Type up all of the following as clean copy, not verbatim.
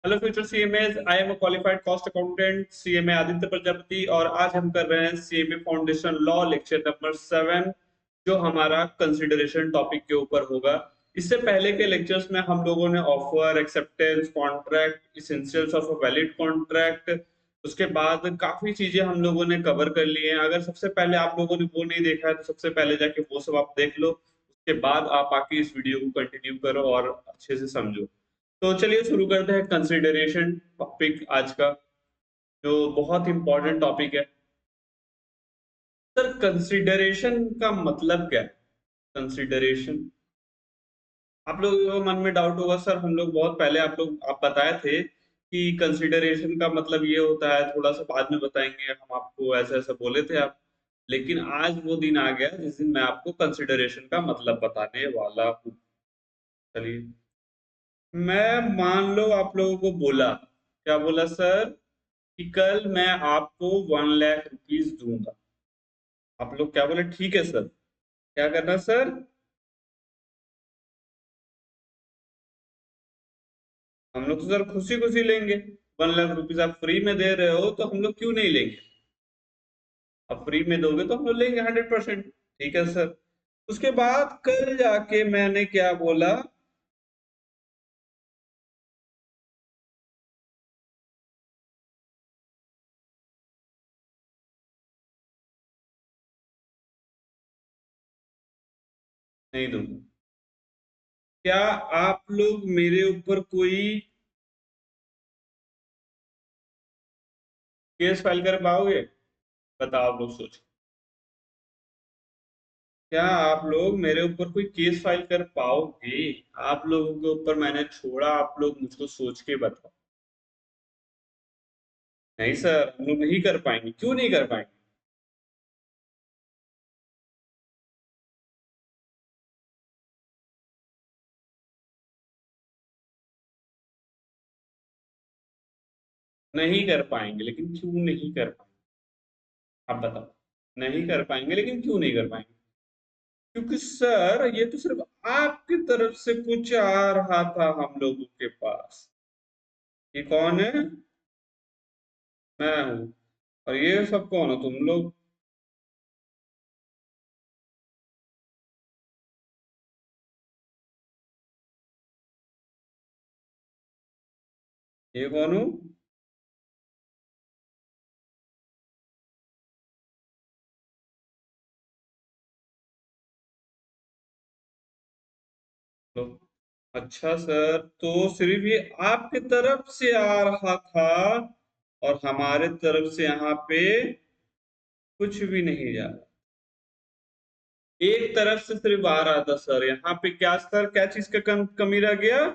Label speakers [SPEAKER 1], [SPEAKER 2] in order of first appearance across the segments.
[SPEAKER 1] Hello future CMS, I am a qualified cost accountant CMA Aditya Prajapati और आज हम कर रहे हैं CMA foundation law lecture number 7 जो हमारा कंसिडरेशन टॉपिक के ऊपर होगा। इससे पहले के लेक्चर्स में हम लोगों ने offer, acceptance, contract, essentials of a valid contract, उसके बाद काफी चीजें हम लोगों ने कवर कर ली हैं। अगर सबसे पहले आप लोगों ने वो नहीं देखा है तो सबसे पहले जाके वो सब आप देख लो, उसके बाद आप आके इस वीडियो को कंटिन्यू करो और अच्छे से समझो। तो चलिए शुरू करते हैं कंसिडरेशन टॉपिक आज का, जो बहुत इंपॉर्टेंट टॉपिक है। सर कंसिडरेशन का मतलब क्या है? कंसिडरेशन, आप लोगों को मन में डाउट होगा, सर हम लोग बहुत पहले आप बताए थे कि कंसिडरेशन का मतलब ये होता है, थोड़ा सा बाद में बताएंगे, हम आपको ऐसा ऐसा बोले थे आप। लेकिन आज वो दिन आ गया जिस दिन मैं आपको कंसिडरेशन का मतलब बताने वाला हूँ। चलिए, मैं मान लो आप लोगों को बोला, क्या बोला सर, कि कल मैं आपको 1 लाख रुपीज दूंगा। आप लोग क्या बोले? ठीक है सर। क्या करना सर? हम लोग तो सर खुशी खुशी लेंगे। 1 लाख रुपीज आप फ्री में दे रहे हो तो हम लोग क्यों नहीं लेंगे? अब फ्री में दोगे तो हम लोग लेंगे 100%। ठीक है सर। उसके बाद कल जाके मैंने क्या बोला? नहीं दूंगा। क्या आप लोग मेरे ऊपर कोई केस फाइल कर पाओगे? बताओ आप लोग सोच। क्या आप लोग मेरे ऊपर कोई केस फाइल कर पाओगे? आप लोगों के ऊपर मैंने छोड़ा, आप लोग मुझको सोच के बताओ। नहीं सर, हम लोग नहीं कर पाएंगे। क्यों नहीं कर पाएंगे? नहीं कर पाएंगे, लेकिन क्यों नहीं कर पाएंगे? आप बताओ। नहीं कर पाएंगे लेकिन क्यों नहीं कर पाएंगे? क्योंकि सर ये तो सिर्फ आपकी तरफ से कुछ आ रहा था हम लोगों के पास। ये कौन है? मैं हूं। और ये सब कौन हो तुम लोग? ये कौन हो? तो अच्छा सर, तो सिर्फ ये आपकी तरफ से आ रहा था और हमारे तरफ से यहाँ पे कुछ भी नहीं जा रहा। एक तरफ से सिर्फ आ रहा था सर। यहाँ पे क्या सर, क्या चीज का कमी रह गया?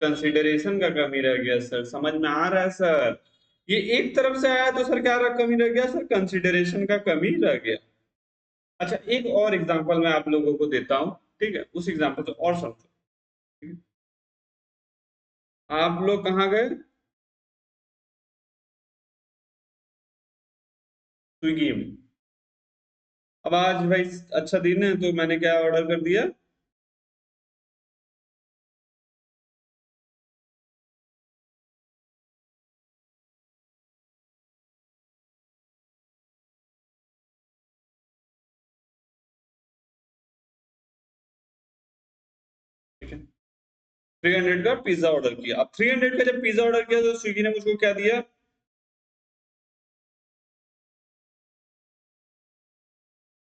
[SPEAKER 1] कंसिडरेशन का कमी रह गया सर, समझ में आ रहा है सर? ये एक तरफ से आया तो सर क्या कमी रह गया सर? कंसिडरेशन का कमी रह गया। अच्छा, एक और एग्जांपल मैं आप लोगों को देता हूँ। ठीक है, उस एग्जांपल को और समझो। ठीक है? आप लोग कहाँ गए? स्विगी में। अब आज भाई अच्छा दिन है तो मैंने क्या ऑर्डर कर दिया? ठीक है, 300 का पिज्जा ऑर्डर किया। अब 300 का जब पिज्जा ऑर्डर किया तो स्विगी ने मुझको क्या दिया?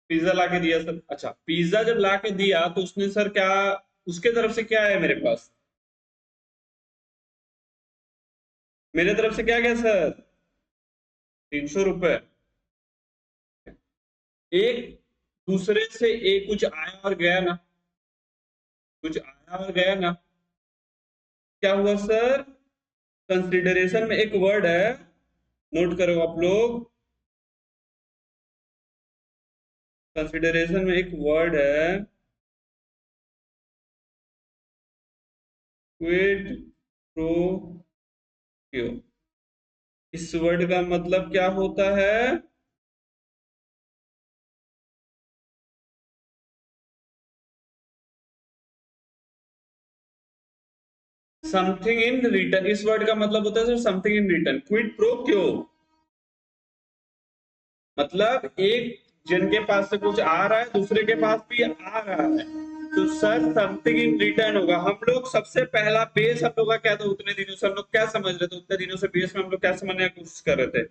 [SPEAKER 1] पिज्जा ला के दिया सर। अच्छा, पिज्जा जब ला के दिया तो उसने सर क्या, उसके तरफ से क्या है मेरे पास? मेरे तरफ से क्या गया सर? 300 रुपए। एक दूसरे से एक कुछ आया और गया ना? कुछ आया और गया ना? क्या हुआ सर? कंसिडरेशन में एक वर्ड है, नोट करो आप लोग। कंसिडरेशन में एक वर्ड है, क्विड प्रो क्यो। इस वर्ड का मतलब क्या होता है? Something in return. इस वर्ड का मतलब होता है sir something in return. Quid pro क्यो, मतलब एक जन के पास से कुछ आ रहा है, दूसरे के पास भी आ रहा है, तो सर समथिंग इन रिटर्न होगा। हम लोग सबसे पहला बेस हम लोग का क्या था उतने दिनों से, हम लोग क्या समझ रहे थे उतने दिनों से? बेस में हम लोग क्या समझने की कोशिश कर रहे थे?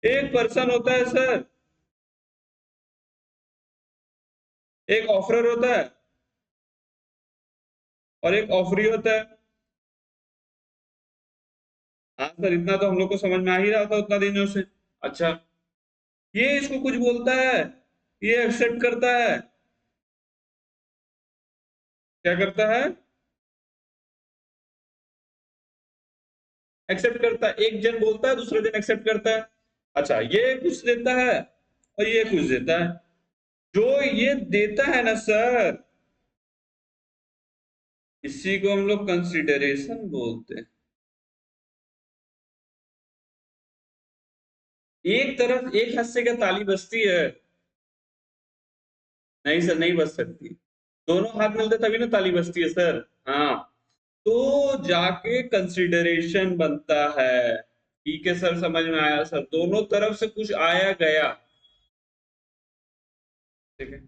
[SPEAKER 1] एक पर्सन होता है सर, एक ऑफरर होता है और एक ऑफरी होता है। हाँ सर, इतना तो हम लोग को समझ में आ ही रहा था उतना दिनों से। अच्छा, ये इसको कुछ बोलता है, ये एक्सेप्ट करता है। क्या करता है? एक्सेप्ट करता है। एक जन बोलता है, दूसरे जन एक्सेप्ट करता है। अच्छा, ये कुछ देता है और ये कुछ देता है। जो ये देता है ना सर, इसी को हम लोग कंसिडरेशन बोलते हैं। एक तरफ एक हाथ से क्या ताली बजती है? नहीं सर, नहीं बज सकती। दोनों हाथ मिलते तभी ना ताली बजती है सर। हाँ, तो जाके कंसिडरेशन बनता है। ठीक है सर, समझ में आया सर, दोनों तरफ से कुछ आया गया। ठीक है।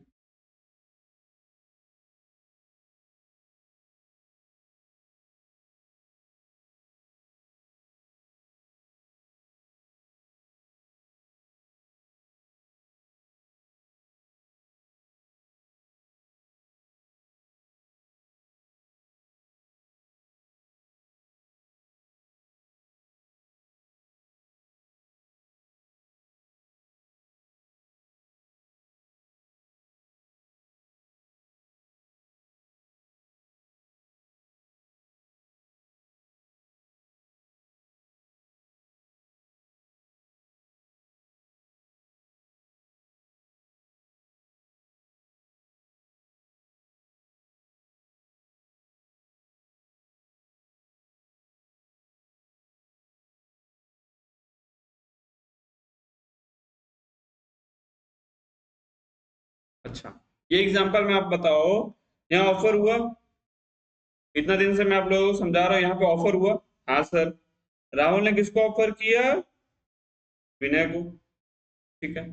[SPEAKER 1] अच्छा, ये एग्जांपल में आप बताओ। यहाँ ऑफर हुआ, इतना दिन से मैं आप लोगों को समझा रहा हूँ, यहाँ पे ऑफर हुआ। हाँ सर, राहुल ने किसको ऑफर किया? विनय को। ठीक है।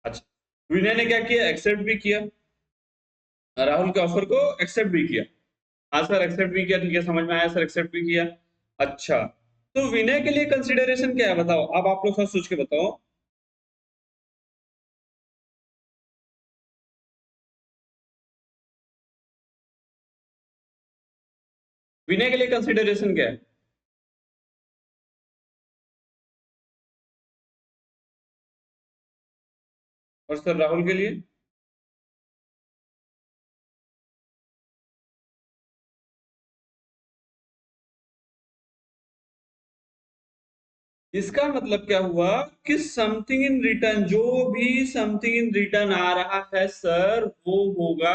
[SPEAKER 1] अच्छा, विनय ने क्या किया? एक्सेप्ट भी किया, राहुल के ऑफर को एक्सेप्ट भी किया। हाँ सर, एक्सेप्ट भी किया। ठीक है, समझ में आया सर, एक्सेप्ट भी किया। अच्छा, तो विनय के लिए कंसिडरेशन क्या है बताओ? अब आप लोग थोड़ा सोच के बताओ। विनय के लिए कंसिडरेशन क्या है? और सर राहुल के लिए? इसका मतलब क्या हुआ कि समथिंग इन रिटर्न, जो भी समथिंग इन रिटर्न आ रहा है सर, वो होगा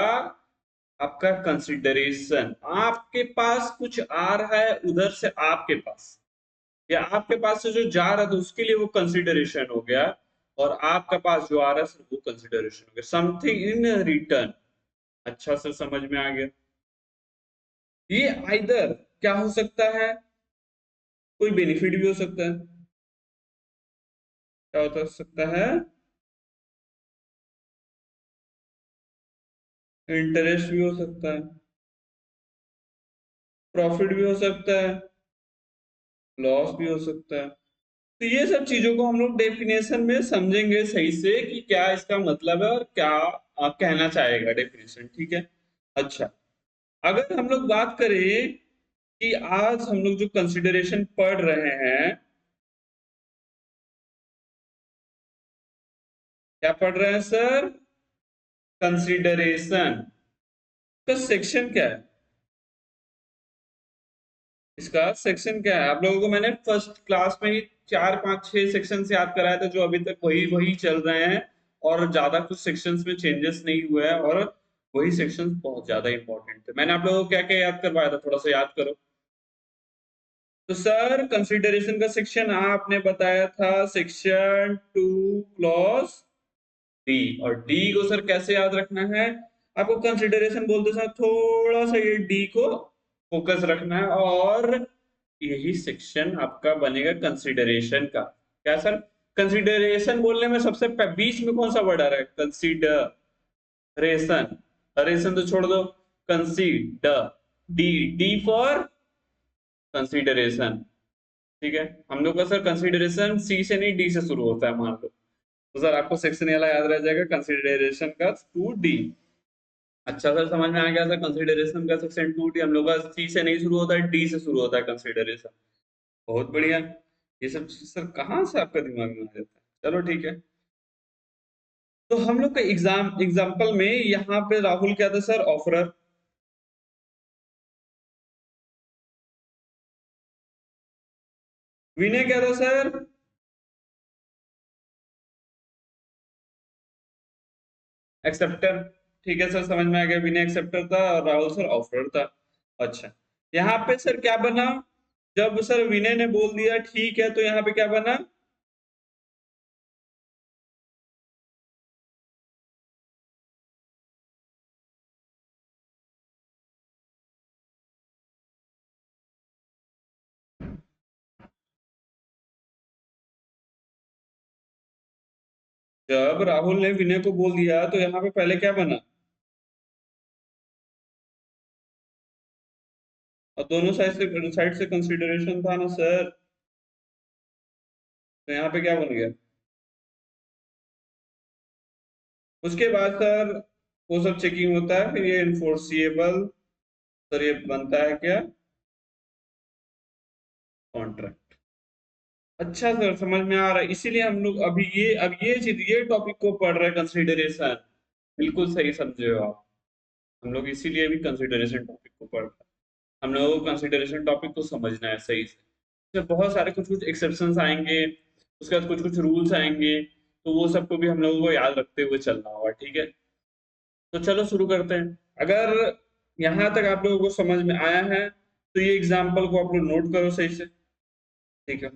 [SPEAKER 1] आपका कंसिडरेशन। आपके पास कुछ आ रहा है उधर से आपके पास, या आपके पास से जो जा रहा था उसके लिए वो कंसिडरेशन हो गया, और आपके पास जो आ रहा है सर वो कंसिडरेशन हो गया, समथिंग इन रिटर्न। अच्छा सर, समझ में आ गया। ये आइदर क्या हो सकता है? कोई बेनिफिट भी हो सकता है। क्या हो सकता है? इंटरेस्ट भी हो सकता है, प्रॉफिट भी हो सकता है, लॉस भी हो सकता है। तो ये सब चीजों को हम लोग डेफिनेशन में समझेंगे सही से कि क्या इसका मतलब है और क्या कहना चाहेगा डेफिनेशन। ठीक है। अच्छा, अगर हम लोग बात करें कि आज हम लोग जो कंसिडरेशन पढ़ रहे हैं, क्या पढ़ रहे हैं सर? कंसिडरेशन का सेक्शन क्या है? इसका सेक्शन क्या है? आप लोगों को मैंने फर्स्ट क्लास में ही 4 5 6 सेक्शन याद कराया था, जो अभी तक वही वही चल रहे हैं, और ज्यादा कुछ सेक्शंस में चेंजेस नहीं हुआ है, और वही सेक्शंस बहुत ज्यादा इंपॉर्टेंट थे। मैंने आप लोगों को क्या क्या याद करवाया था, थोड़ा सा याद करो। तो सर कंसिडरेशन का सेक्शन आपने बताया था सेक्शन 2 क्लॉज डी, और डी को सर कैसे याद रखना है? आपको कंसिडरेशन बोलते समय थोड़ा सा ये डी को फोकस रखना है, और यही सेक्शन आपका बनेगा कंसिडरेशन का। क्या सर? कंसिडरेशन बोलने में सबसे बीच में कौन सा वर्ड आ रहा है? कंसिडरेशन। रेशन तो छोड़ दो, consider, D, D for consideration. ठीक है, हम लोग का सर कंसिडरेशन सी से नहीं डी से शुरू होता है मान लो, तो सर आपको सेक्शन वाला याद रह जाएगा कंसिडरेशन का 2D। अच्छा सर, समझ में आ गया सर, कंसिडरेशन का सेक्शन 2D हम लोग का सी से नहीं शुरू होता है, डी से शुरू होता है कंसिडरेशन। बहुत बढ़िया। ये सब चीज़ सर कहाँ से आपका दिमाग में आ जाता है? चलो ठीक है। तो हम लोग का एग्जाम्पल में यहाँ पे राहुल क्या था सर? ऑफरर। विनय क्या था सर? एक्सेप्टर। ठीक है सर, समझ में आ गया, विनय एक्सेप्टर था और राहुल सर ऑफरर था। अच्छा, यहाँ पे सर क्या बना? जब सर विनय ने बोल दिया ठीक है, तो यहाँ पे क्या बना? जब राहुल ने विनय को बोल दिया तो यहाँ पे पहले क्या बना? और दोनों साइड से कंसिडरेशन था ना सर, तो यहाँ पे क्या बन गया? उसके बाद सर वो सब चेकिंग होता है, फिर ये इनफोर्सिएबल, सर ये बनता है क्या? कॉन्ट्रैक्ट। अच्छा सर, समझ में आ रहा है, इसीलिए हम लोग अब ये चीज, ये टॉपिक को पढ़ रहे हैं, कंसिडरेशन। बिल्कुल सही समझे हो आप। हम लोग इसीलिए भी कंसिडरेशन टॉपिक को पढ़ रहे हैं। हम लोगों को कंसिडरेशन टॉपिक को समझना है सही से। इसमें बहुत सारे कुछ कुछ एक्सेप्शंस आएंगे, उसके बाद कुछ कुछ रूल्स आएंगे, तो वो सबको भी हम लोगों को याद रखते हुए चलना होगा। ठीक है, तो चलो शुरू करते हैं। अगर यहाँ तक आप लोगों को समझ में आया है तो ये एग्जाम्पल को आप लोग नोट करो सही से। ठीक है,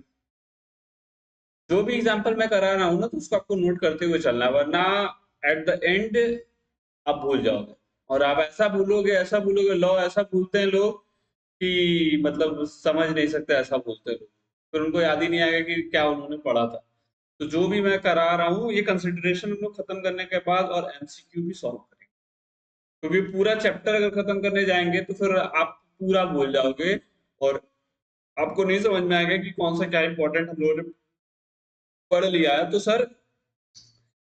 [SPEAKER 1] जो भी एग्जाम्पल मैं करा रहा हूँ ना, तो उसको आपको नोट करते हुए चलना है, वरना एट द एंड आप भूल जाओगे। और आप ऐसा भूलोगे लॉ, ऐसा भूलते हैं लोग कि मतलब समझ नहीं सकते, ऐसा बोलते हैं लोग, फिर उनको याद ही नहीं आएगा कि क्या उन्होंने पढ़ा था। तो जो भी मैं करा रहा हूँ, ये कंसिडरेशन हम लोग खत्म करने के बाद और एमसीक्यू भी सॉल्व करेंगे, क्योंकि पूरा चैप्टर अगर खत्म करने जाएंगे तो फिर आप पूरा भूल जाओगे, और आपको नहीं समझ में आएगा कि कौन सा क्या इंपॉर्टेंट हम लोगों ने पढ़ लिया है। तो सर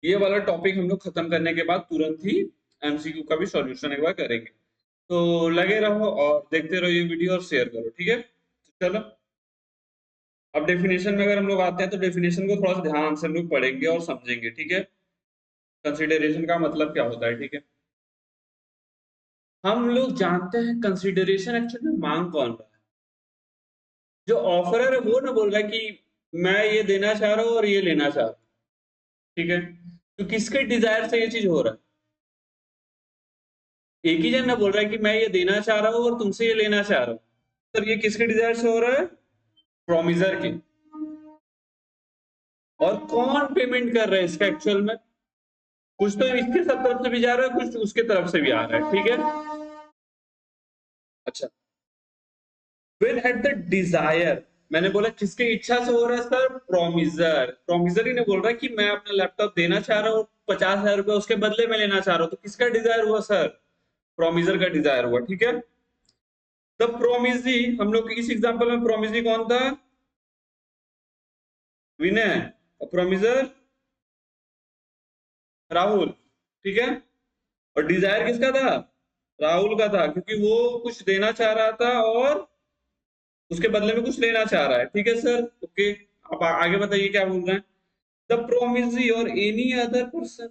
[SPEAKER 1] ये वाला टॉपिक हम लोग खत्म करने के बाद तुरंत ही एमसीक्यू का भी सॉल्यूशन एक बार करेंगे। तो लगे रहो और देखते रहो ये वीडियो और शेयर करो। ठीक है, तो चलो अब डेफिनेशन में अगर हम लोग आते हैं, तो डेफिनेशन को थोड़ा सा ध्यान से हम लोग पढ़ेंगे और समझेंगे। ठीक है, कंसिडरेशन का मतलब क्या होता है। ठीक है, हम लोग जानते हैं कंसिडरेशन एक्चुअली में मांग कौन रहा है? जो ऑफरर है वो ना बोल रहा है कि मैं ये देना चाह रहा हूँ और ये लेना चाह रहा हूँ। ठीक है, तो किसके डिजायर से ये चीज हो रहा है? एक ही जन ना बोल रहा है कि मैं ये देना चाह रहा हूँ और तुमसे ये लेना चाह रहा हूँ। सर ये किसके डिजायर से हो रहा है? प्रोमिजर के। और कौन पेमेंट कर रहा है इसका एक्चुअल में? कुछ तो इसके सब तरफ से भी जा रहा है, कुछ उसके तरफ से भी आ रहा है। ठीक है, अच्छा, when at the desire, मैंने बोला किसके इच्छा से हो रहा है सर? प्रोमिजर। प्रोमिजर ही ने बोल रहा है कि मैं अपना लैपटॉप देना चाह रहा हूँ, 50,000 रुपए उसके बदले में लेना चाह रहा हूँ, तो किसका डिजायर हुआ सर? प्रोमिजर का डिजायर हुआ। ठीक है, द प्रोमिजी, हम लोग इस एग्जांपल में प्रोमिजी कौन था? विनय। प्रोमिजर राहुल। ठीक है, और डिजायर किसका था? राहुल का था, क्योंकि वो कुछ देना चाह रहा था और उसके बदले में कुछ लेना चाह रहा है। ठीक है सर, ओके। अब आगे बताइए क्या बोल रहे हैं? द प्रोमिसी और any other person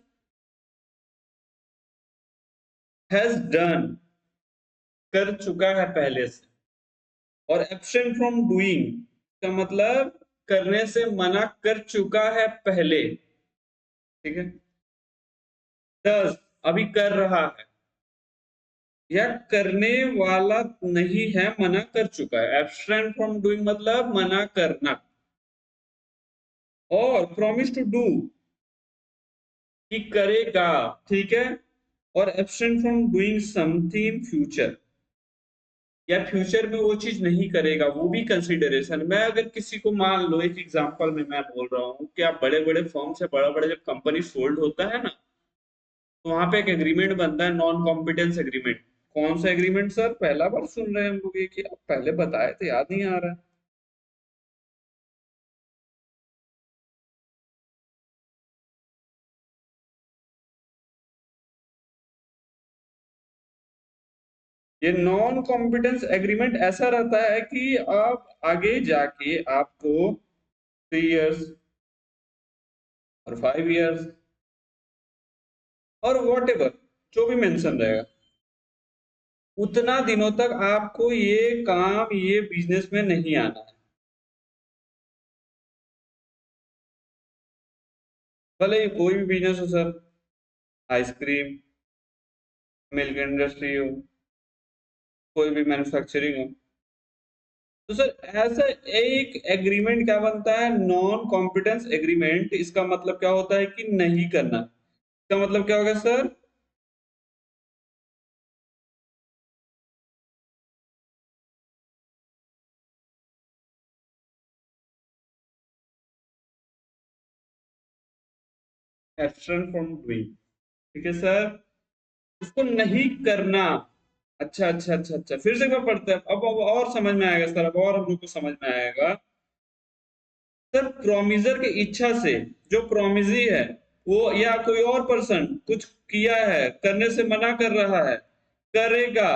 [SPEAKER 1] has done, कर चुका है पहले से, और एब्सेंट फ्रॉम डूइंग का मतलब करने से मना कर चुका है पहले। ठीक है, डज अभी कर रहा है, या करने वाला नहीं है, मना कर चुका है। एब्स्ट्रेन फ्रॉम डूइंग मतलब मना करना। और प्रॉमिस टू डू कि करेगा, ठीक है। और abstain from doing something in future, या फ्यूचर में वो चीज नहीं करेगा, वो भी कंसिडरेशन। मैं अगर किसी को मान लो, एक एग्जांपल में मैं बोल रहा हूँ कि आप बड़े बड़े फर्म से, बड़ा बड़ा जब कंपनी सोल्ड होता है ना, तो वहां पे एक एग्रीमेंट बनता है, नॉन कॉम्पिटेंस एग्रीमेंट। कौन सा एग्रीमेंट सर? पहला बार सुन रहे हैं हम लोग ये, कि आप पहले बताए तो याद नहीं आ रहा है। ये नॉन कॉम्पिटेंस एग्रीमेंट ऐसा रहता है कि आप आगे जाके आपको 3 इयर्स और 5 इयर्स और वॉट एवर जो भी मेंशन रहेगा, उतना दिनों तक आपको ये काम, ये बिजनेस में नहीं आना है। भले ही कोई भी बिजनेस हो सर, आइसक्रीम, मिल्क इंडस्ट्री हो, कोई भी मैन्युफैक्चरिंग हो, तो सर ऐसा एक एग्रीमेंट क्या बनता है? Non competence agreement. इसका मतलब क्या होता है कि नहीं करना। इसका मतलब क्या होगा सर? एब्स्टेन फ्रॉम डूइंग, ठीक है सर, उसको नहीं करना। अच्छा अच्छा अच्छा अच्छा, फिर से एक बार पढ़ते हैं, अब और समझ में आएगा सर, अब और हम लोग को समझ में आएगा। सर प्रोमिजर की इच्छा से, जो प्रोमिजी है वो, या कोई और पर्सन कुछ किया है, करने से मना कर रहा है, करेगा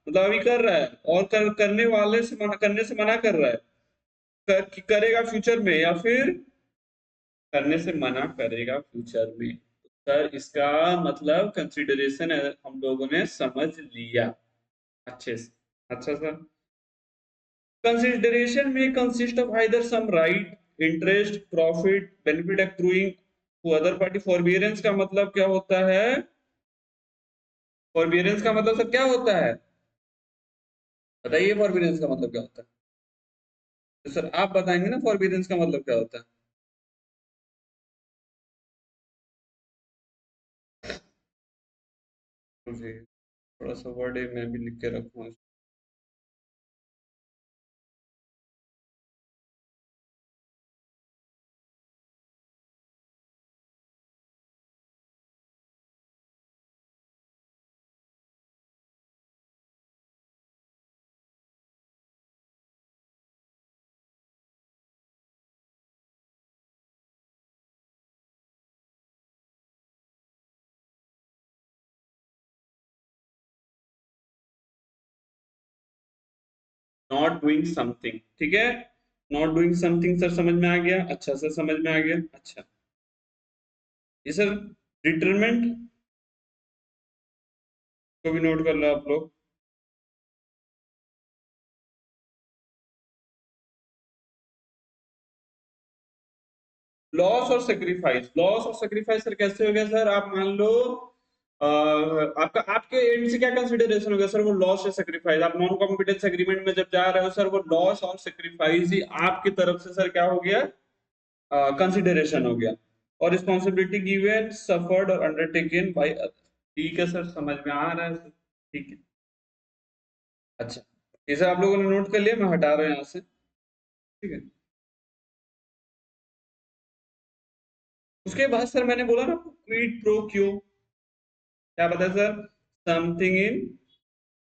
[SPEAKER 1] मतलब अभी कर रहा है, और करने वाले से मना, करने से मना कर रहा है, करेगा फ्यूचर में, या फिर करने से मना करेगा फ्यूचर में। सर इसका मतलब कंसिडरेशन हम लोगों ने समझ लिया अच्छे से। अच्छा sir, consideration may consist of either some right, interest, profit, benefit accruing to other party। forbearance का मतलब क्या होता है? forbearance का मतलब सर क्या होता है? बताइए forbearance का मतलब क्या होता है? तो सर आप बताएंगे ना forbearance का मतलब क्या होता है? मुझे थोड़ा सा वर्ड है, मैं भी लिख के रखूंगा। नॉट डूइंग समथिंग, ठीक है। नॉट डूइंग समथिंग सर समझ में आ गया? अच्छा सर समझ में आ गया। अच्छा, ये सर डिटरमेंट को भी नोट कर लो आप लोग। लॉस और सेक्रीफाइस, लॉस और सेक्रीफाइस सर कैसे हो गया सर? आप मान लो आपका, आपके एंड से क्या कंसिडरेशन हो गया सर? वो लॉस या सेक्रीफाइस, आप नॉन कॉम्पिटेंस एग्रीमेंट में जब जा रहे हो सर, वो लॉस और सेक्रीफाइस ही आपकी तरफ से सर क्या हो गया? कंसिडरेशन हो गया। और रिस्पॉन्सिबिलिटी गिवन, सफर्ड और अंडरटेकन बाय अदर। ठीक है सर, समझ में आ रहा है सर? ठीक है। अच्छा, इसे आप लोगों ने नोट कर लिया, मैं हटा रहा हूँ यहाँ से, ठीक है। उसके बाद सर मैंने बोला ना, क्विड प्रो क्यो, क्या बताया sir? Something in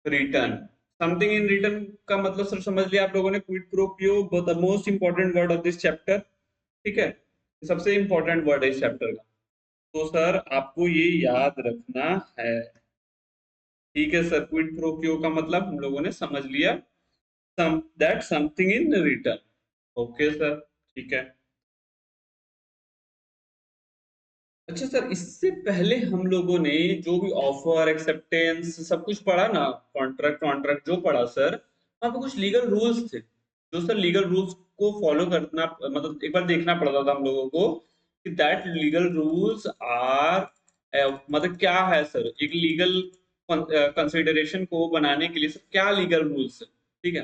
[SPEAKER 1] return. Something in return का मतलब सर समझ लिया आप लोगों ने, क्विड प्रो क्यो, the most important word of this chapter, ठीक है। सबसे इंपॉर्टेंट वर्ड है इस चैप्टर का। तो सर आपको ये याद रखना है, ठीक है सर। क्विड प्रो क्यो का मतलब हम लोगों ने समझ लिया, that something in return. Okay sir, ठीक है। अच्छा सर, इससे पहले हम लोगों ने जो भी ऑफर, एक्सेप्टेंस, सब कुछ पढ़ा ना, कॉन्ट्रैक्ट कॉन्ट्रैक्ट जो पढ़ा सर, वहाँ पे कुछ लीगल रूल्स थे, जो सर लीगल रूल्स को फॉलो करना, मतलब एक बार देखना पड़ता था हम लोगों को कि दैट लीगल रूल्स आर, मतलब क्या है सर एक लीगल कंसिडरेशन को बनाने के लिए सर क्या लीगल रूल्स है, ठीक है।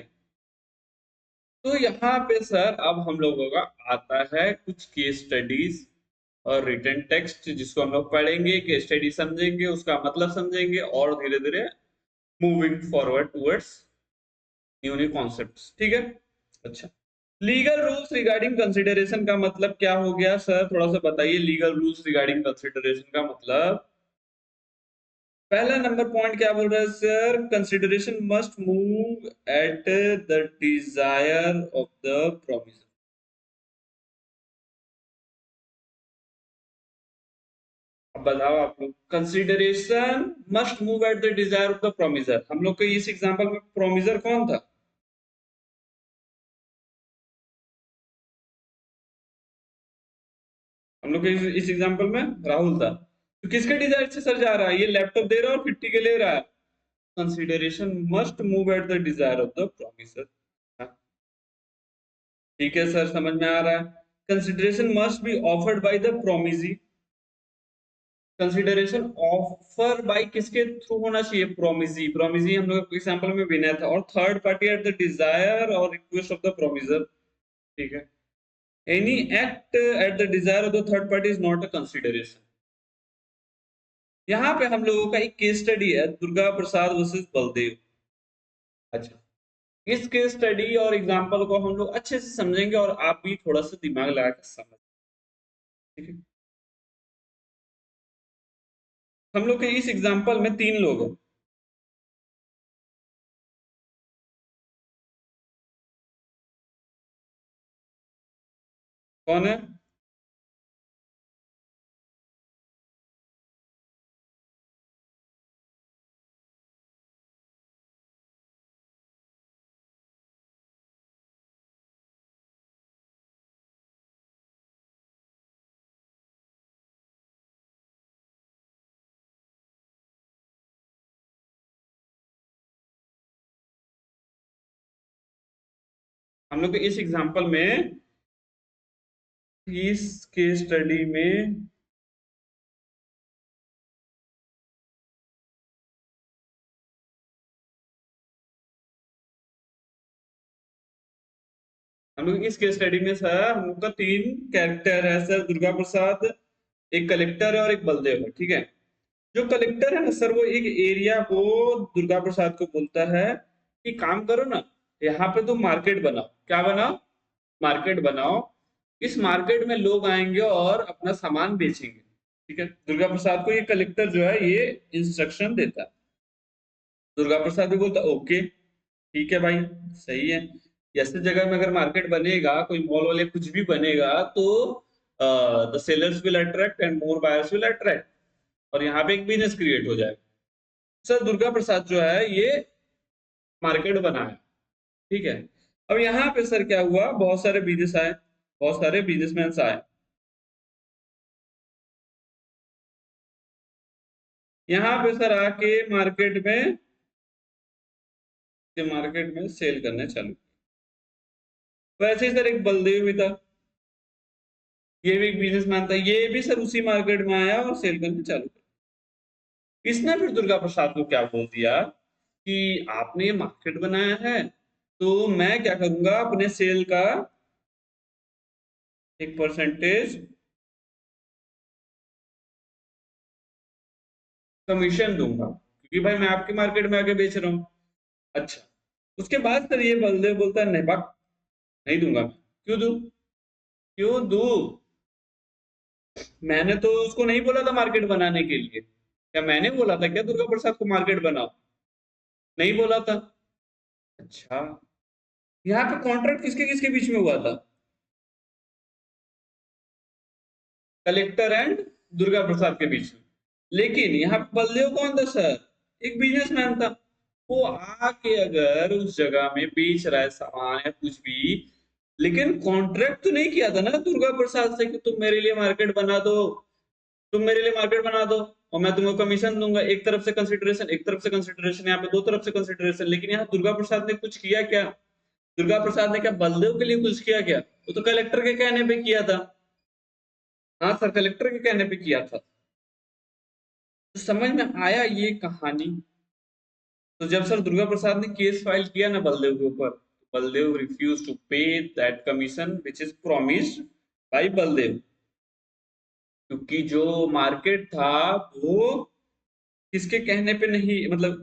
[SPEAKER 1] तो यहाँ पे सर अब हम लोगों का आता है कुछ केस स्टडीज और रिटन टेक्स्ट, जिसको हम लोग पढ़ेंगे, केस स्टडी समझेंगे, उसका मतलब समझेंगे और धीरे धीरे moving forward towards new new concepts, ठीक है। अच्छा, लीगल रूल्स रिगार्डिंग कंसिडरेशन का मतलब क्या हो गया सर, थोड़ा सा बताइए। लीगल रूल्स रिगार्डिंग कंसिडरेशन का मतलब, पहला नंबर पॉइंट क्या बोल रहा है sir, consideration must move at the desire of the promisor. अब बताओ आप लोग, consideration must move at the desire of the promisor, हम लोग के इस एग्जांपल में प्रोमिसर कौन था? हम लोग के इस एग्जांपल में राहुल था। तो किसके डिजायर से सर जा रहा है, ये लैपटॉप दे रहा है और 50 के ले रहा है। Consideration must move at the desire of the promisor. ठीक है सर, समझ में आ रहा है। Consideration must be offered by the promisee. Consideration offer by किसके थ्रू होना चाहिए? प्रोमिसी। प्रोमिसी हम लोग एग्जांपल में विनय था, और third party at the Dzire और रिक्वेस्ट ऑफ द प्रोमिसर, ठीक है। Any act at the desire of the third party is not a consideration. यहाँ पे हम लोगों का एक केस स्टडी है, दुर्गा प्रसाद वर्सेस बलदेव। अच्छा, इस केस स्टडी और एग्जांपल को हम लोग अच्छे से समझेंगे और आप भी थोड़ा सा दिमाग लगा कर समझ, ठीक है। हम लोग के इस एग्जांपल में तीन लोग हैं। कौन है? हम लोग के इस एग्जांपल में, इस केस स्टडी में हम लोग इस केस स्टडी में सर हम लोग का तीन कैरेक्टर है सर, दुर्गा प्रसाद, एक कलेक्टर है और एक बलदेव है, ठीक है। जो कलेक्टर है ना सर, वो एक एरिया को दुर्गा प्रसाद को बोलता है कि काम करो ना, यहाँ पे तुम मार्केट बनाओ। क्या बनाओ? मार्केट बनाओ। इस मार्केट में लोग आएंगे और अपना सामान बेचेंगे, ठीक है। दुर्गा प्रसाद को ये कलेक्टर जो है ये इंस्ट्रक्शन देता है। दुर्गा प्रसाद भी बोलता ओके, ठीक है भाई, सही है। ऐसे जगह में अगर मार्केट बनेगा, कोई मॉल वाले कुछ भी बनेगा, तो the sellers will attract and more buyers will attract, और यहाँ पे एक बिजनेस क्रिएट हो जाएगा। सर दुर्गा प्रसाद जो है ये मार्केट बनाया, ठीक है। अब यहाँ पे सर क्या हुआ, बहुत सारे बिजनेस आए, बहुत सारे बिजनेसमैन आए। यहाँ पे सर आके मार्केट में सेल करने चालू। वैसे ही सर एक बलदेव भी था, ये भी एक बिजनेसमैन था, ये भी सर उसी मार्केट में आया और सेल करने चालू किया। इसने फिर दुर्गा प्रसाद को क्या बोल दिया कि आपने ये मार्केट बनाया है, तो मैं क्या करूंगा, अपने सेल का एक परसेंटेज कमीशन दूंगा, क्योंकि भाई मैं आपकी मार्केट में आके बेच रहा हूँ। अच्छा, उसके बाद सर ये बलदेव बोलता है नहीं बात, नहीं दूंगा मैं। क्यों दूं? क्यों दूं? मैंने तो उसको नहीं बोला था मार्केट बनाने के लिए। क्या मैंने बोला था क्या दुर्गा प्रसाद को मार्केट बनाओ? नहीं बोला था। अच्छा, यहाँ पे कॉन्ट्रैक्ट किसके किसके बीच में हुआ था? कलेक्टर एंड दुर्गा प्रसाद के बीच में। लेकिन यहाँ पे बलदेव कौन था सर? एक बिजनेसमैन था। वो आके अगर उस जगह में बेच रहा है सामान या कुछ भी, लेकिन कॉन्ट्रैक्ट तो नहीं किया था ना दुर्गा प्रसाद से कि तुम मेरे लिए मार्केट बना दो, तुम मेरे लिए मार्केट बना दो और मैं तुमको कमीशन दूंगा। एक तरफ से कंसिडरेशन, एक तरफ से कंसिडरेशन, यहाँ पे दो तरफ से कंसिडरेशन। लेकिन यहाँ दुर्गा प्रसाद ने कुछ किया क्या? दुर्गा प्रसाद ने क्या बलदेव के लिए कुछ किया क्या? वो तो कलेक्टर के कहने पे किया था। हाँ सर, कलेक्टर के कहने पे किया था। तो समझ में आया ये कहानी? तो जब सर दुर्गा प्रसाद ने केस फाइल किया ना बलदेव के ऊपर, Baldev refuse to pay that commission which is promised by Baldev, क्योंकि जो मार्केट था वो किसके कहने पे नहीं, मतलब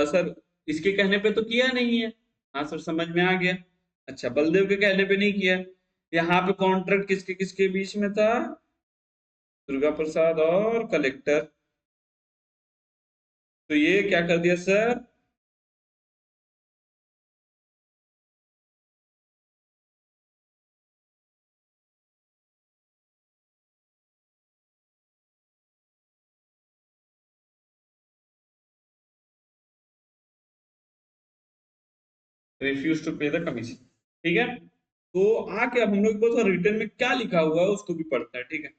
[SPEAKER 1] सर इसके कहने पे तो किया नहीं है। हाँ सर समझ में आ गया। अच्छा बलदेव के कहने पे नहीं किया। यहाँ पे कॉन्ट्रैक्ट किसके किसके बीच में था, दुर्गा प्रसाद और कलेक्टर। तो ये क्या कर दिया sir, refuse to pay the commission. ठीक है, तो आके अब हम लोग को रिटर्न में क्या लिखा हुआ है उसको भी पढ़ता है। ठीक है,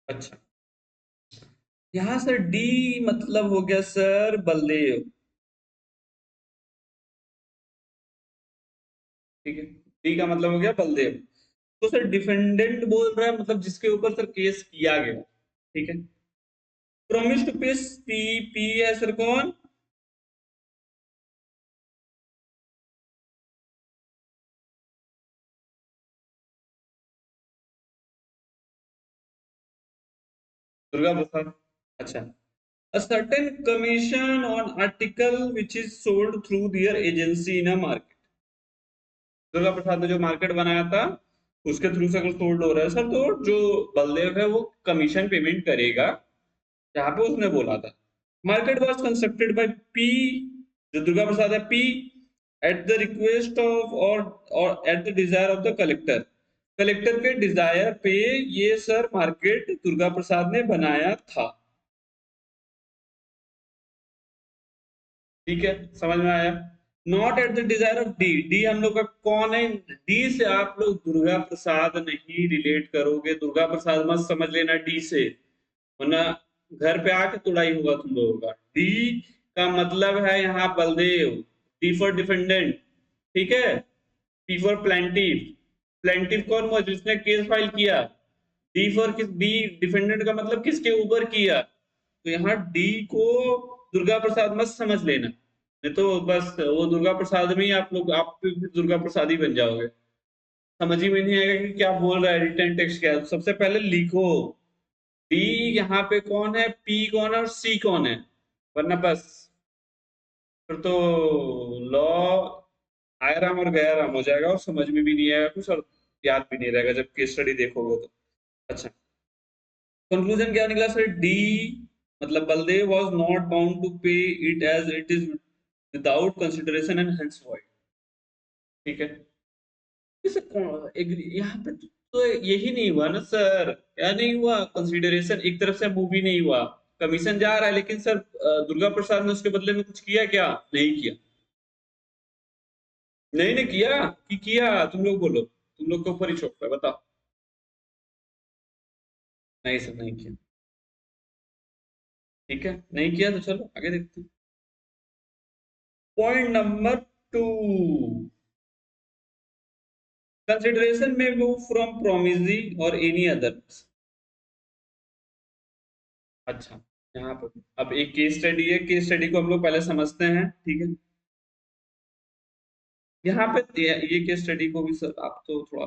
[SPEAKER 1] अच्छा यहाँ सर डी मतलब हो गया सर बलदेव। ठीक है, डी का मतलब हो गया बलदेव। तो सर डिफेंडेंट बोल रहा है मतलब जिसके ऊपर सर केस किया गया। ठीक है, प्रोमिस टू पे, पी, पी है सर कौन, दुर्गा प्रसाद। अच्छा, a certain commission on article which is sold through their agency in a market। Durga Prasad ने जो मार्केट बनाया था उसके थ्रू से अगर सोल्ड हो रहा है सर, तो जो बलदेव है वो कमीशन पेमेंट करेगा, जहां पे उसने बोला था। Market was constructed by P, जो दुर्गा प्रसाद है, P at the request of और at the desire of the collector. Collector के डिजायर पे ये सर मार्केट दुर्गा प्रसाद ने बनाया था। ठीक है, समझ में आया। Not at the desire of D, D हम लोग का कौन है, डी से आप लोग दुर्गा प्रसाद नहीं रिलेट करोगे, दुर्गा प्रसाद मत समझ लेना डी से, वरना घर पे आके तुड़ाई होगा तुम लोगों का। डी का मतलब है यहाँ बलदेव, डी फॉर डिफेंडेंट। ठीक है, पी फॉर प्लेंटिव, प्लेंटिव कौन हुआ जिसने केस फाइल किया, डी फॉर किस, डी डिफेंडेंट का मतलब किसके ऊपर किया, तो यहाँ डी को दुर्गा प्रसाद मत समझ लेना, नहीं तो बस वो दुर्गा प्रसाद में ही आप लोग, आप भी दुर्गा प्रसाद ही बन जाओगे। समझ ही में नहीं आएगा कि क्या बोल रहा है, रिटर्न टेक्स्ट क्या है। तो सबसे पहले लिखो डी यहाँ पे कौन है, पी कौन है और सी कौन है, वरना बस फिर तो लॉ आया राम और गया राम हो जाएगा और समझ में भी नहीं आएगा कुछ और याद भी नहीं रहेगा जब केस स्टडी देखोगे तो। अच्छा, कंक्लूजन क्या निकला सर, डी मतलब Baldev was not bound to pay it as it is without consideration and hence void. ठीक है, इसे यहाँ पे तो यही नहीं हुआ ना सर, क्या नहीं हुआ, कंसिडरेशन एक तरफ से मूव ही नहीं हुआ, कमीशन जा रहा है लेकिन सर दुर्गा प्रसाद ने उसके बदले में कुछ किया क्या, नहीं किया। नहीं नहीं किया कि किया, तुम लोग बोलो, तुम लोग के ऊपर ही छोड़ है, बताओ। नहीं सर नहीं किया। ठीक है, नहीं किया तो चलो आगे देखते हैं। पॉइंट नंबर 2, कंसिडरेशन में मूव फ्रॉम प्रोमिजी और एनी अदर। अच्छा, यहाँ पर अब एक केस स्टडी है, केस स्टडी को हम लोग पहले समझते हैं। ठीक है, यहाँ पे ये केस स्टडी को भी सर आप तो थोड़ा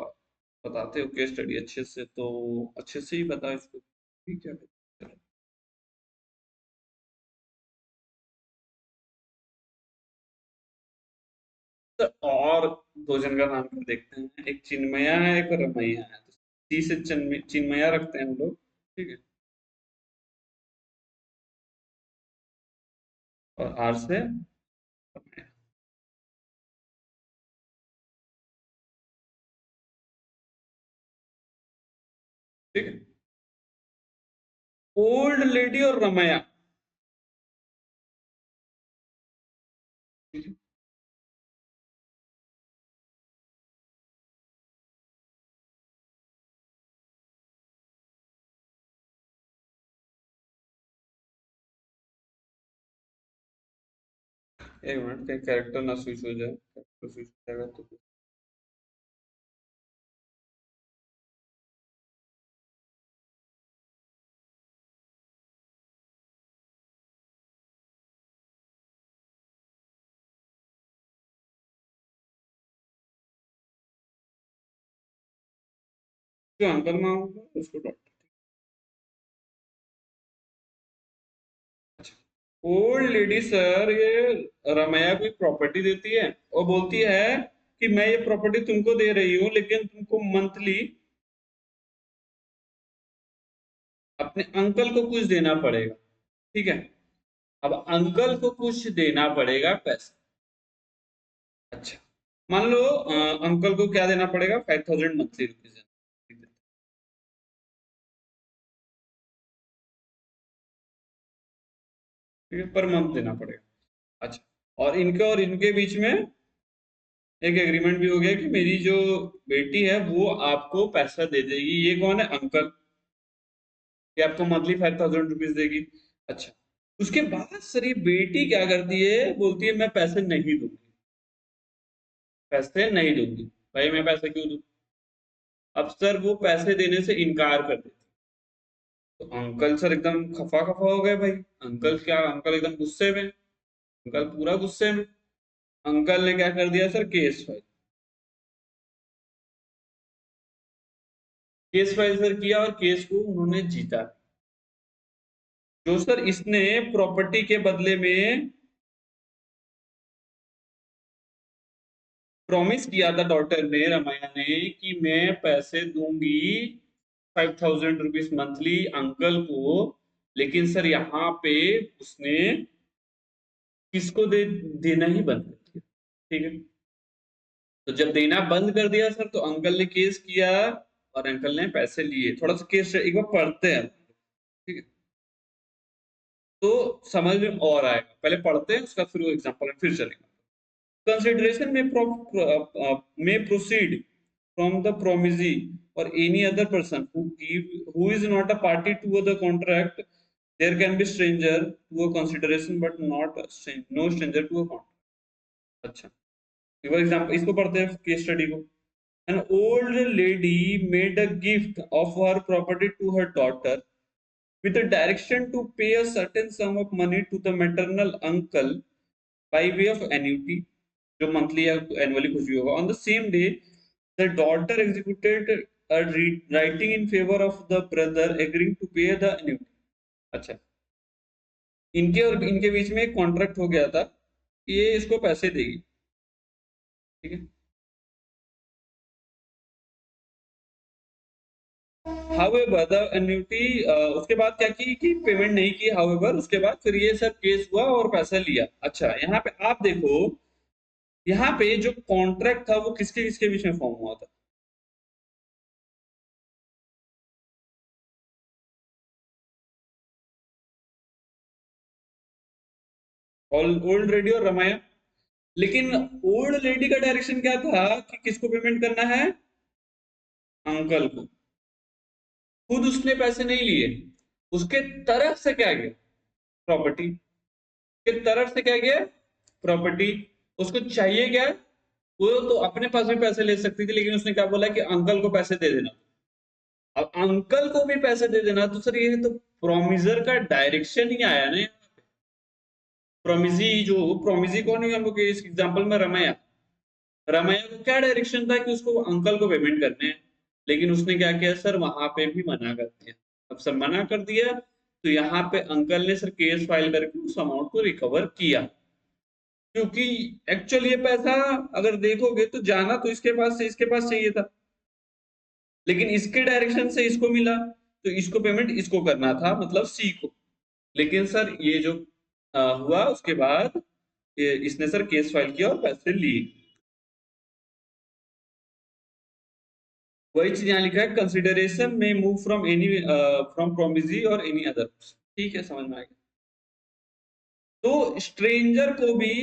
[SPEAKER 1] बताते हो केस स्टडी अच्छे से, तो अच्छे से ही बताओ इसको। ठीक है, तो और दो जन का नाम कर देखते हैं, एक चिन्मया है एक रमैया है, तो सी से चिन्मया रखते हैं हम लोग। ठीक है, और आर से रमैया। ठीक है, ओल्ड लेडी और रमैया। ठीक है, एक मिनट, कहीं कैरेक्टर ना स्विच हो जाए, कैरेक्टर स्विच हो जाएगा तो जो अंकल ना होगा उसको डॉटर। अच्छा, ओल्ड लेडी सर ये रमैया को प्रॉपर्टी देती है और बोलती है कि मैं ये प्रॉपर्टी तुमको दे रही हूँ लेकिन तुमको मंथली अपने अंकल को कुछ देना पड़ेगा। ठीक है, अब अंकल को कुछ देना पड़ेगा पैसा। अच्छा, मान लो अंकल को क्या देना पड़ेगा, 5000 मंथली रुपीज पर मंथ देना पड़ेगा। अच्छा, और इनके बीच में एक एग्रीमेंट भी हो गया कि मेरी जो बेटी है वो आपको पैसा दे देगी। ये कौन है, अंकल, कि आपको मंथली 5000 रुपीज देगी। अच्छा, उसके बाद सर ये बेटी क्या करती है, बोलती है मैं पैसे नहीं दूंगी, पैसे नहीं दूंगी। भाई मैं पैसे क्यों दूं? अब सर वो पैसे देने से इनकार कर देती। तो अंकल सर एकदम खफा खफा हो गए भाई। अंकल क्या, अंकल एकदम गुस्से में, अंकल पूरा गुस्से में। अंकल ने क्या कर दिया sir, case file. Case file sir किया और केस को उन्होंने जीता। जो सर इसने प्रॉपर्टी के बदले में प्रॉमिस किया था डॉटर ने, रमाया ने, कि मैं पैसे दूंगी 5000 रुपीज मंथली अंकल को, लेकिन सर यहाँ पे उसने किसको देना ही बंद कर दिया। ठीक है, तो जब देना बंद कर दिया सर तो अंकल ने केस किया और अंकल ने पैसे लिए। थोड़ा सा केस एक बार पढ़ते हैं, ठीक है, तो समझ में और आएगा। पहले पढ़ते हैं, उसका फिर वो एग्जांपल फिर चलेगा। Consideration may proceed from the promisee or any other person who is not a party to the contract. There can be stranger to a consideration but not a no stranger to a contract. अच्छा, for example इसको पढ़ते हैं case study को। An old lady made a gift of her property to her daughter with a direction to pay a certain sum of money to the maternal uncle by way of annuity, जो monthly या annually कुछ भी होगा। On the same day the daughter executed writing in favour of the brother agreeing to pay the annuity. अच्छा, इनके और इनके बीच में एक कॉन्ट्रैक्ट हो गया था कि ये इसको पैसे देगी। ठीक है, हाउएवर द एन्युटी, उसके बाद क्या की कि पेमेंट नहीं की। हाउएवर उसके बाद फिर ये सब केस हुआ और पैसा लिया। अच्छा, यहाँ पे आप देखो, यहाँ पे जो कॉन्ट्रैक्ट था वो किसके किसके बीच में फॉर्म हुआ था? ओल्ड लेडी और रमाया। लेकिन ओल्ड लेडी का डायरेक्शन क्या था कि किसको पेमेंट करना है, अंकल को। खुद उसने पैसे नहीं लिए, उसके तरफ से क्या गया, प्रॉपर्टी के तरफ से क्या गया, प्रॉपर्टी। उसको चाहिए क्या, वो तो अपने पास भी पैसे ले सकती थी, लेकिन उसने क्या बोला कि अंकल को पैसे दे देना। अब अंकल को भी पैसे दे देना तो सर ये तो प्रोमिजर का डायरेक्शन ही आया ना। प्रोमिजी, जो प्रोमिजी कौन है हम लोग इस एग्जांपल में, रमाया। रमाया को क्या डायरेक्शन था कि उसको अंकल को पेमेंट करने हैं, लेकिन उसने क्या किया सर, वहां पे भी मना कर दिया। अब सर मना कर दिया तो यहाँ पे अंकल ने सर केस फाइल करके उस अमाउंट को रिकवर किया। क्योंकि एक्चुअली ये पैसा अगर देखोगे तो जाना तो इसके पास से इसके पास चाहिए था, लेकिन इसके डायरेक्शन से इसको मिला, तो इसको पेमेंट इसको करना था, मतलब सी को। लेकिन सर ये जो हुआ उसके बाद इसने सर केस फाइल किया और पैसे लिए। वही चीज यहाँ लिखा है, कंसिडरेशन में मूव फ्रॉम एनी फ्रॉम प्रोमिजी और एनी अदर। ठीक है, समझ में आ गया। तो स्ट्रेंजर को भी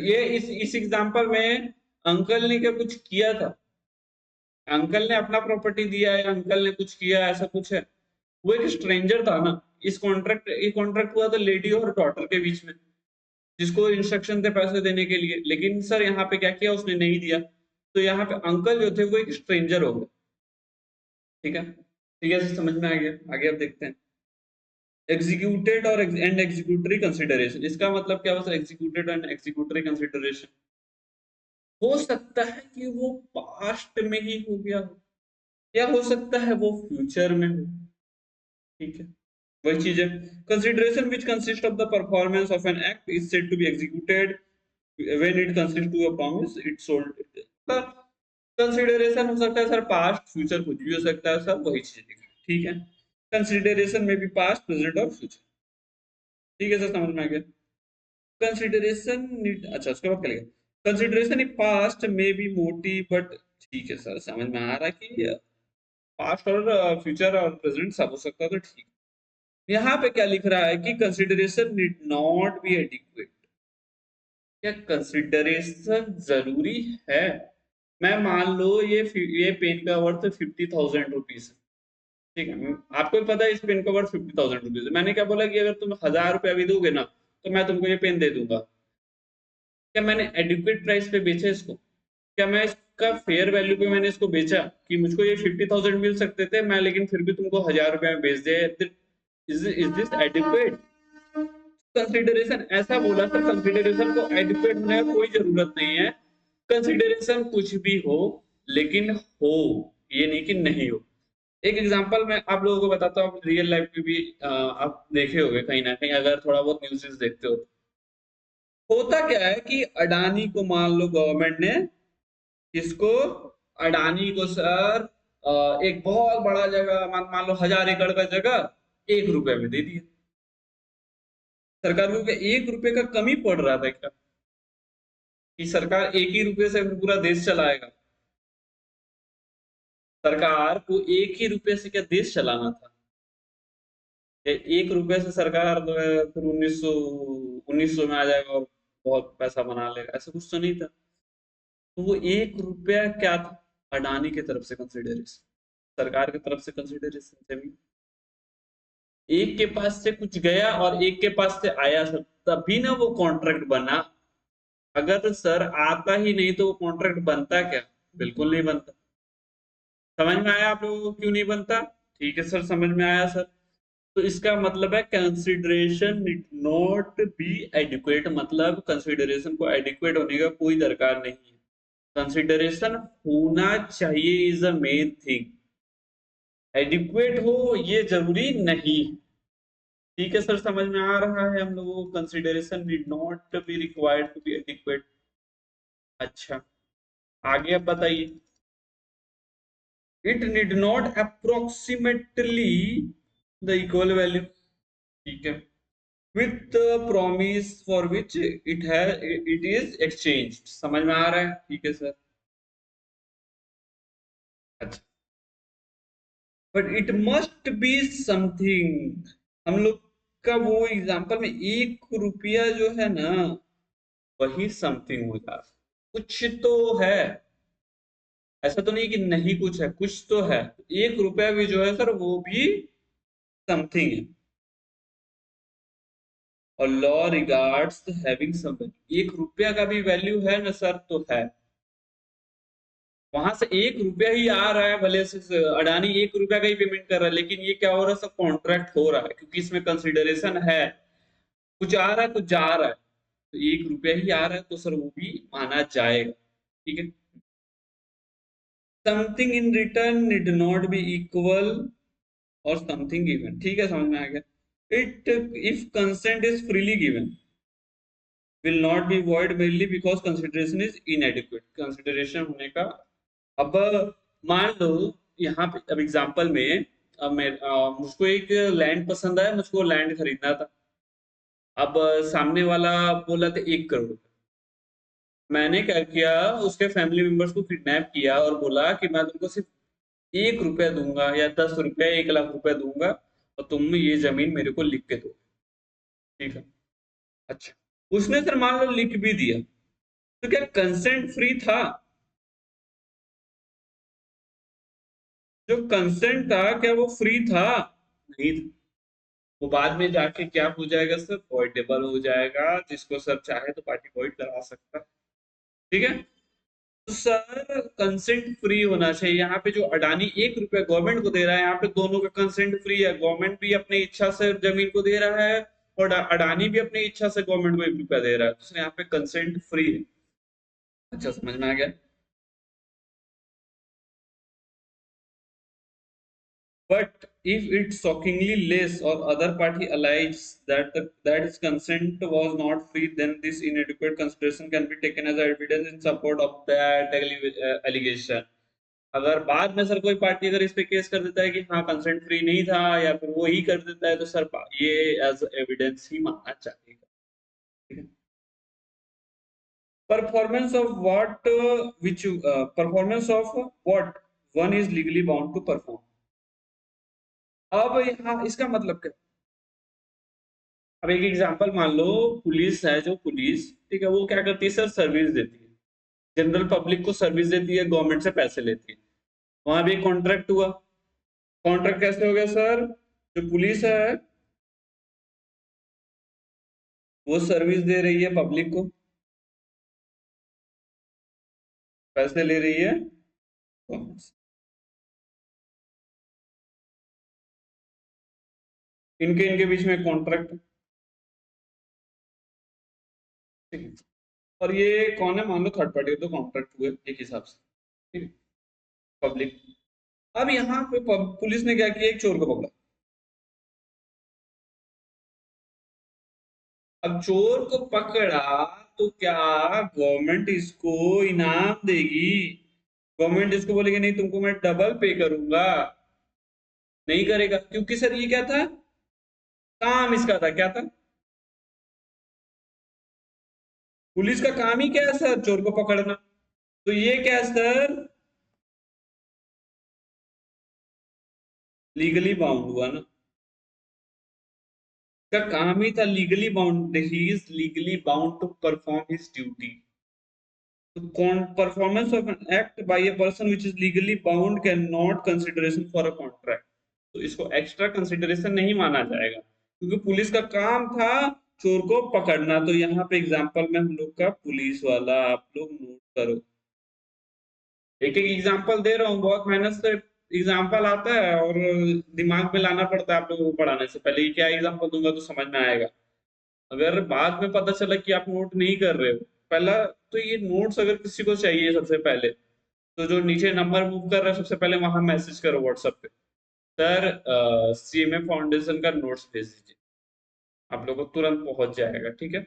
[SPEAKER 1] ये इस एग्जांपल में अंकल ने क्या कुछ किया था, अंकल ने अपना प्रॉपर्टी दिया है, अंकल ने कुछ किया, ऐसा कुछ है? वो एक स्ट्रेंजर था ना। ये कॉन्ट्रैक्ट हुआ था लेडी और डॉटर के बीच में, जिसको इंस्ट्रक्शन थे पैसे देने के लिए, लेकिन सर यहाँ पे क्या किया, उसने नहीं दिया। तो यहाँ पे अंकल जो थे वो एक स्ट्रेंजर हो गए। ठीक है, ठीक है, समझ में आ गया। आगे आप देखते हैं एग्जीक्यूटेड और एंड एग्जीक्यूटरी कंसिडरेशन। इसका मतलब क्या होता है, एग्जीक्यूटेड एंड एग्जीक्यूटरी कंसिडरेशन? हो सकता है कि वो पास्ट में ही हो गया हो, या हो सकता है वो फ्यूचर में हो। ठीक है, वही चीज है। Consideration which consist of the performance of an act is said to be executed when it consist to a promise it sold. कंसिडरेशन हो सकता है सर पास्ट फ्यूचर कुछ भी हो सकता है सर, वही चीज है। ठीक है, कंसिडरेशन में भी पास्ट प्रेजेंट और फ्यूचर। ठीक है सर, समझ में आ गया। कंसिडरेशन, अच्छा उसके बाद क्या लिखा, कंसिडरेशन इन पास्ट में बी मोटिव बट। ठीक है सर, समझ में आ रहा है कि पास्ट और फ्यूचर और प्रेजेंट सब हो सकता है, तो ठीक। यहाँ पे क्या लिख रहा है कि consideration need not B adequate. क्या कंसिडरेशन जरूरी है? मैं मान लो ये पेन का वर्थ 50,000 रुपीज है। ठीक है, आपको भी पता है इस पेन का वर्थ 50,000 रुपीज है। मैंने क्या बोला कि अगर तुम 1,000 रुपया भी दोगे ना तो मैं तुमको ये पेन दे दूंगा। क्या मैंने एडिक्वेट प्राइस पे बेचा इसको? क्या मैं इसका फेयर वैल्यू पे मैंने इसको बेचा कि मुझको ये 50,000 मिल सकते थे मैं, लेकिन फिर भी तुमको 1,000 रुपया में बेच दिया? Is this adequate? कंसिडरेशन ऐसा बोला सर, कंसिडरेशन को एडिक्वेट होने का कोई जरूरत नहीं है। कंसिडरेशन कुछ भी हो, लेकिन हो, ये नहीं कि नहीं हो। एक एग्जांपल मैं आप लोगों को बताता हूँ, रियल लाइफ में भी आप देखे होंगे कहीं ना कहीं, अगर थोड़ा बहुत न्यूज़ देखते हो। होता क्या है कि अडानी को मान लो गवर्नमेंट ने, इसको, अडानी को सर एक बहुत बड़ा जगह, मान लो 1,000 एकड़ का जगह 1 रुपए में दे दिया। सरकार को क्या 1 रुपए का कमी पड़ रहा था क्या कि सरकार 1 ही रुपए से पूरा देश चलाएगा? सरकार को 1 ही रुपए से क्या देश चलाना था? 1 रुपए से सरकार जो है फिर 1900 में आ जाएगा और बहुत पैसा बना लेगा, ऐसा कुछ तो नहीं था। तो वो 1 रुपया क्या था? अडानी की तरफ से कंसिडरेशन, सरकार की तरफ से कंसिडरेशन। जमीन एक के पास से कुछ गया और एक के पास से आया सर, तभी ना वो कॉन्ट्रैक्ट बना। अगर सर आता ही नहीं तो वो कॉन्ट्रैक्ट बनता क्या? बिल्कुल नहीं बनता। समझ में आया आप लोगों को क्यों नहीं बनता? ठीक है सर, समझ में आया सर। तो इसका मतलब है consideration need not B adequate, मतलब कंसिडरेशन को एडिक्वेट होने का कोई दरकार नहीं है। कंसिडरेशन होना चाहिए is a main thing, adequate हो ये जरूरी नहीं। ठीक है सर, समझ में आ रहा है हम लोगों को, consideration need not be required to be adequate. अच्छा, आगे अब बताइए। It need not approximately the equal value. ठीक है, with promise for which it is exchange. समझ में आ रहा है? ठीक है सर। अच्छा, but it must be something. हम लोग का वो एग्जांपल में 1 रुपया जो है ना, वही समथिंग हो जाता, कुछ तो है। ऐसा तो नहीं कि नहीं कुछ है, कुछ तो है। 1 रुपया भी जो है सर वो भी समथिंग है। और लॉ रिगार्ड्स हैविंग समथिंग, 1 रुपया का भी वैल्यू है ना सर, तो है। वहां से 1 रुपया ही आ रहा है, भले से अडानी 1 रुपया का ही पेमेंट कर रहा है, लेकिन ये क्या हो रहा है, सब कॉन्ट्रैक्ट हो रहा है क्योंकि इसमें कंसिडरेशन है। कुछ आ रहा है कुछ जा रहा है, तो 1 रुपया ही आ रहा है तो सर वो भी माना जाएगा। ठीक है, something in return need not B equal और समथिंग गिवन। ठीक है, समझ में आ गया। It if consent is freely given will not be void merely because consideration is inadequate। Consideration होने का, अब मान लो यहाँ पे अब एग्जांपल में, अब मुझको एक लैंड पसंद आया, मुझको लैंड खरीदना था। अब सामने वाला बोला था 1 करोड़। मैंने क्या किया, उसके फैमिली मेंबर्स को किडनैप किया और बोला कि मैं तुमको सिर्फ 1 रुपया दूंगा या 10 रुपया, 1 लाख रुपया दूंगा और तुम ये जमीन मेरे को लिख के दो। ठीक है, अच्छा, उसने सर मान लो लिख भी दिया, तो क्या कंसेंट फ्री था? जो कंसेंट था क्या वो फ्री था? नहीं था। वो बाद में जाके क्या हो जाएगा सर, वॉइडेबल हो जाएगा, जिसको सर चाहे तो पार्टी वॉइड करा सकता है। ठीक है, तो सर कंसेंट फ्री होना चाहिए। यहाँ पे जो अडानी 1 रुपया गवर्नमेंट को दे रहा है, यहाँ पे दोनों का कंसेंट फ्री है। गवर्नमेंट भी अपनी इच्छा से जमीन को दे रहा है और अडानी भी अपनी इच्छा से गवर्नमेंट को 1 रुपया दे रहा है, तो यहाँ पे कंसेंट फ्री है। अच्छा, समझ में आ गया। But if it's shockingly less or other party allies that his consent was not free, then this inadequate consideration can be taken as evidence in support of that allegation. अगर बाद में sir कोई पार्टी अगर इस पे case कर देता है कि हाँ कंसेंट फ्री नहीं था या फिर वो ही कर देता है तो सर ये एज एविडेंस ही मानना चाहिएगा, ठीक है। Performance of what which performance of what one is legally bound to perform. अब यहाँ इसका मतलब क्या। अब एक एग्जांपल मान लो, पुलिस है, जो पुलिस ठीक है वो क्या करती है सर, सर्विस देती है, जनरल पब्लिक को सर्विस देती है, गवर्नमेंट से पैसे लेती है। वहां भी कॉन्ट्रैक्ट हुआ। कॉन्ट्रैक्ट कैसे हो गया सर, जो पुलिस है वो सर्विस दे रही है पब्लिक को, पैसे ले रही है गवर्नमेंट से। इनके इनके बीच में कॉन्ट्रैक्ट, ठीक है। और ये कौन है, मान लो थर्ड पार्टी, तो कॉन्ट्रैक्ट हुए एक हिसाब से, ठीक है, पब्लिक। अब यहाँ पे पुलिस ने क्या किया, एक चोर को पकड़ा। अब चोर को पकड़ा तो क्या गवर्नमेंट इसको इनाम देगी, गवर्नमेंट इसको बोलेगी नहीं तुमको मैं डबल पे करूंगा, नहीं करेगा, क्योंकि सर ये क्या था, काम इसका था, क्या था, पुलिस का काम ही क्या है सर, चोर को पकड़ना। तो ये क्या है सर, लीगली बाउंड हुआ ना, का काम ही था legally bound, he is legally bound to perform his duty. Performance of an act by a person which is legally bound cannot consideration for a contract। तो इसको एक्स्ट्रा कंसिडरेशन नहीं माना जाएगा क्योंकि पुलिस का काम था चोर को पकड़ना। तो यहाँ पे एग्जांपल में हम लोग का पुलिस वाला आप लोग नोट करो, एक एक एग्जांपल दे रहा हूँ, बहुत मेहनत से एग्जांपल आता है और दिमाग में लाना पड़ता है आप लोगों को पढ़ाने से पहले, क्या एग्जांपल दूंगा तो समझ में आएगा। अगर बाद में पता चला कि आप नोट नहीं कर रहे हो, पहला तो ये नोट्स अगर किसी को चाहिए सबसे पहले तो जो नीचे नंबर मूव कर रहा है सबसे पहले वहां मैसेज करो व्हाट्सएप पे, सर सीएमए फाउंडेशन का नोट्स भेज दीजिए, आप लोग को तुरंत पहुंच जाएगा, ठीक है।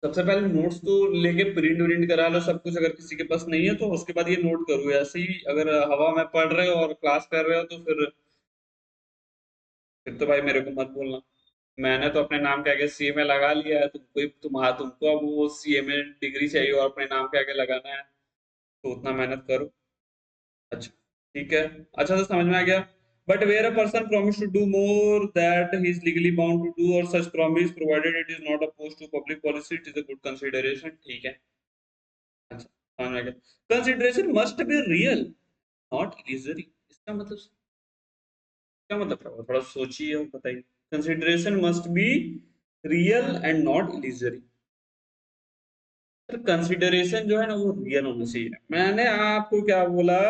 [SPEAKER 1] सबसे पहले नोट्स तो लेके प्रिंट व्रिंट करा लो सब कुछ, अगर किसी के पास नहीं है तो उसके बाद ये नोट करो। ऐसे ही अगर हवा में पढ़ रहे हो और क्लास कर रहे हो तो फिर तो भाई मेरे को मत बोलना। मैंने तो अपने नाम के आगे सीएमए लगा लिया है, तुमको अब वो सीएमए डिग्री चाहिए और अपने नाम के आगे लगाना है, तो उतना मेहनत करो। अच्छा ठीक है, अच्छा तो समझ में आ गया। But where a person promise to do more that he is legally bound to do और such promise provided it is not opposed to public policy, it is a good consideration, ठीक है। अच्छा समझ में आ गया। Consideration must be real not illusory, इसका मतलब क्या मतलब है, थोड़ा सोचिए और बताइए। Consideration must be real and not illusory. Consideration जो है ना वो रियल होना चाहिए। मैंने आपको क्या बोला,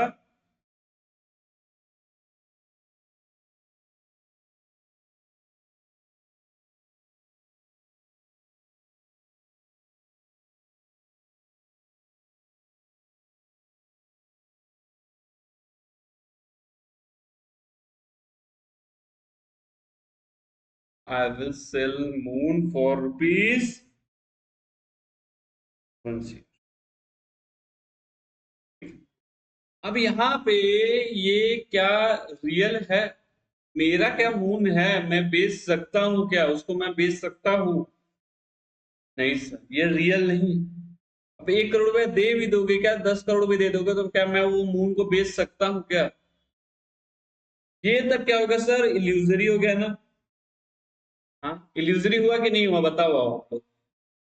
[SPEAKER 1] I will sell moon for rupees 1। अब यहाँ पे ये क्या रियल है, मेरा क्या मून है, मैं बेच सकता हूँ क्या उसको, मैं बेच सकता हूँ, नहीं सर ये रियल नहीं। अब 1 करोड़ रुपए दे भी दोगे क्या, 10 करोड़ भी दे दोगे तो क्या मैं वो मून को बेच सकता हूँ क्या, ये तब क्या होगा सर, इल्यूजरी हो गया ना। हाँ इल्यूजरी हुआ कि नहीं हुआ बताओ आप लोग,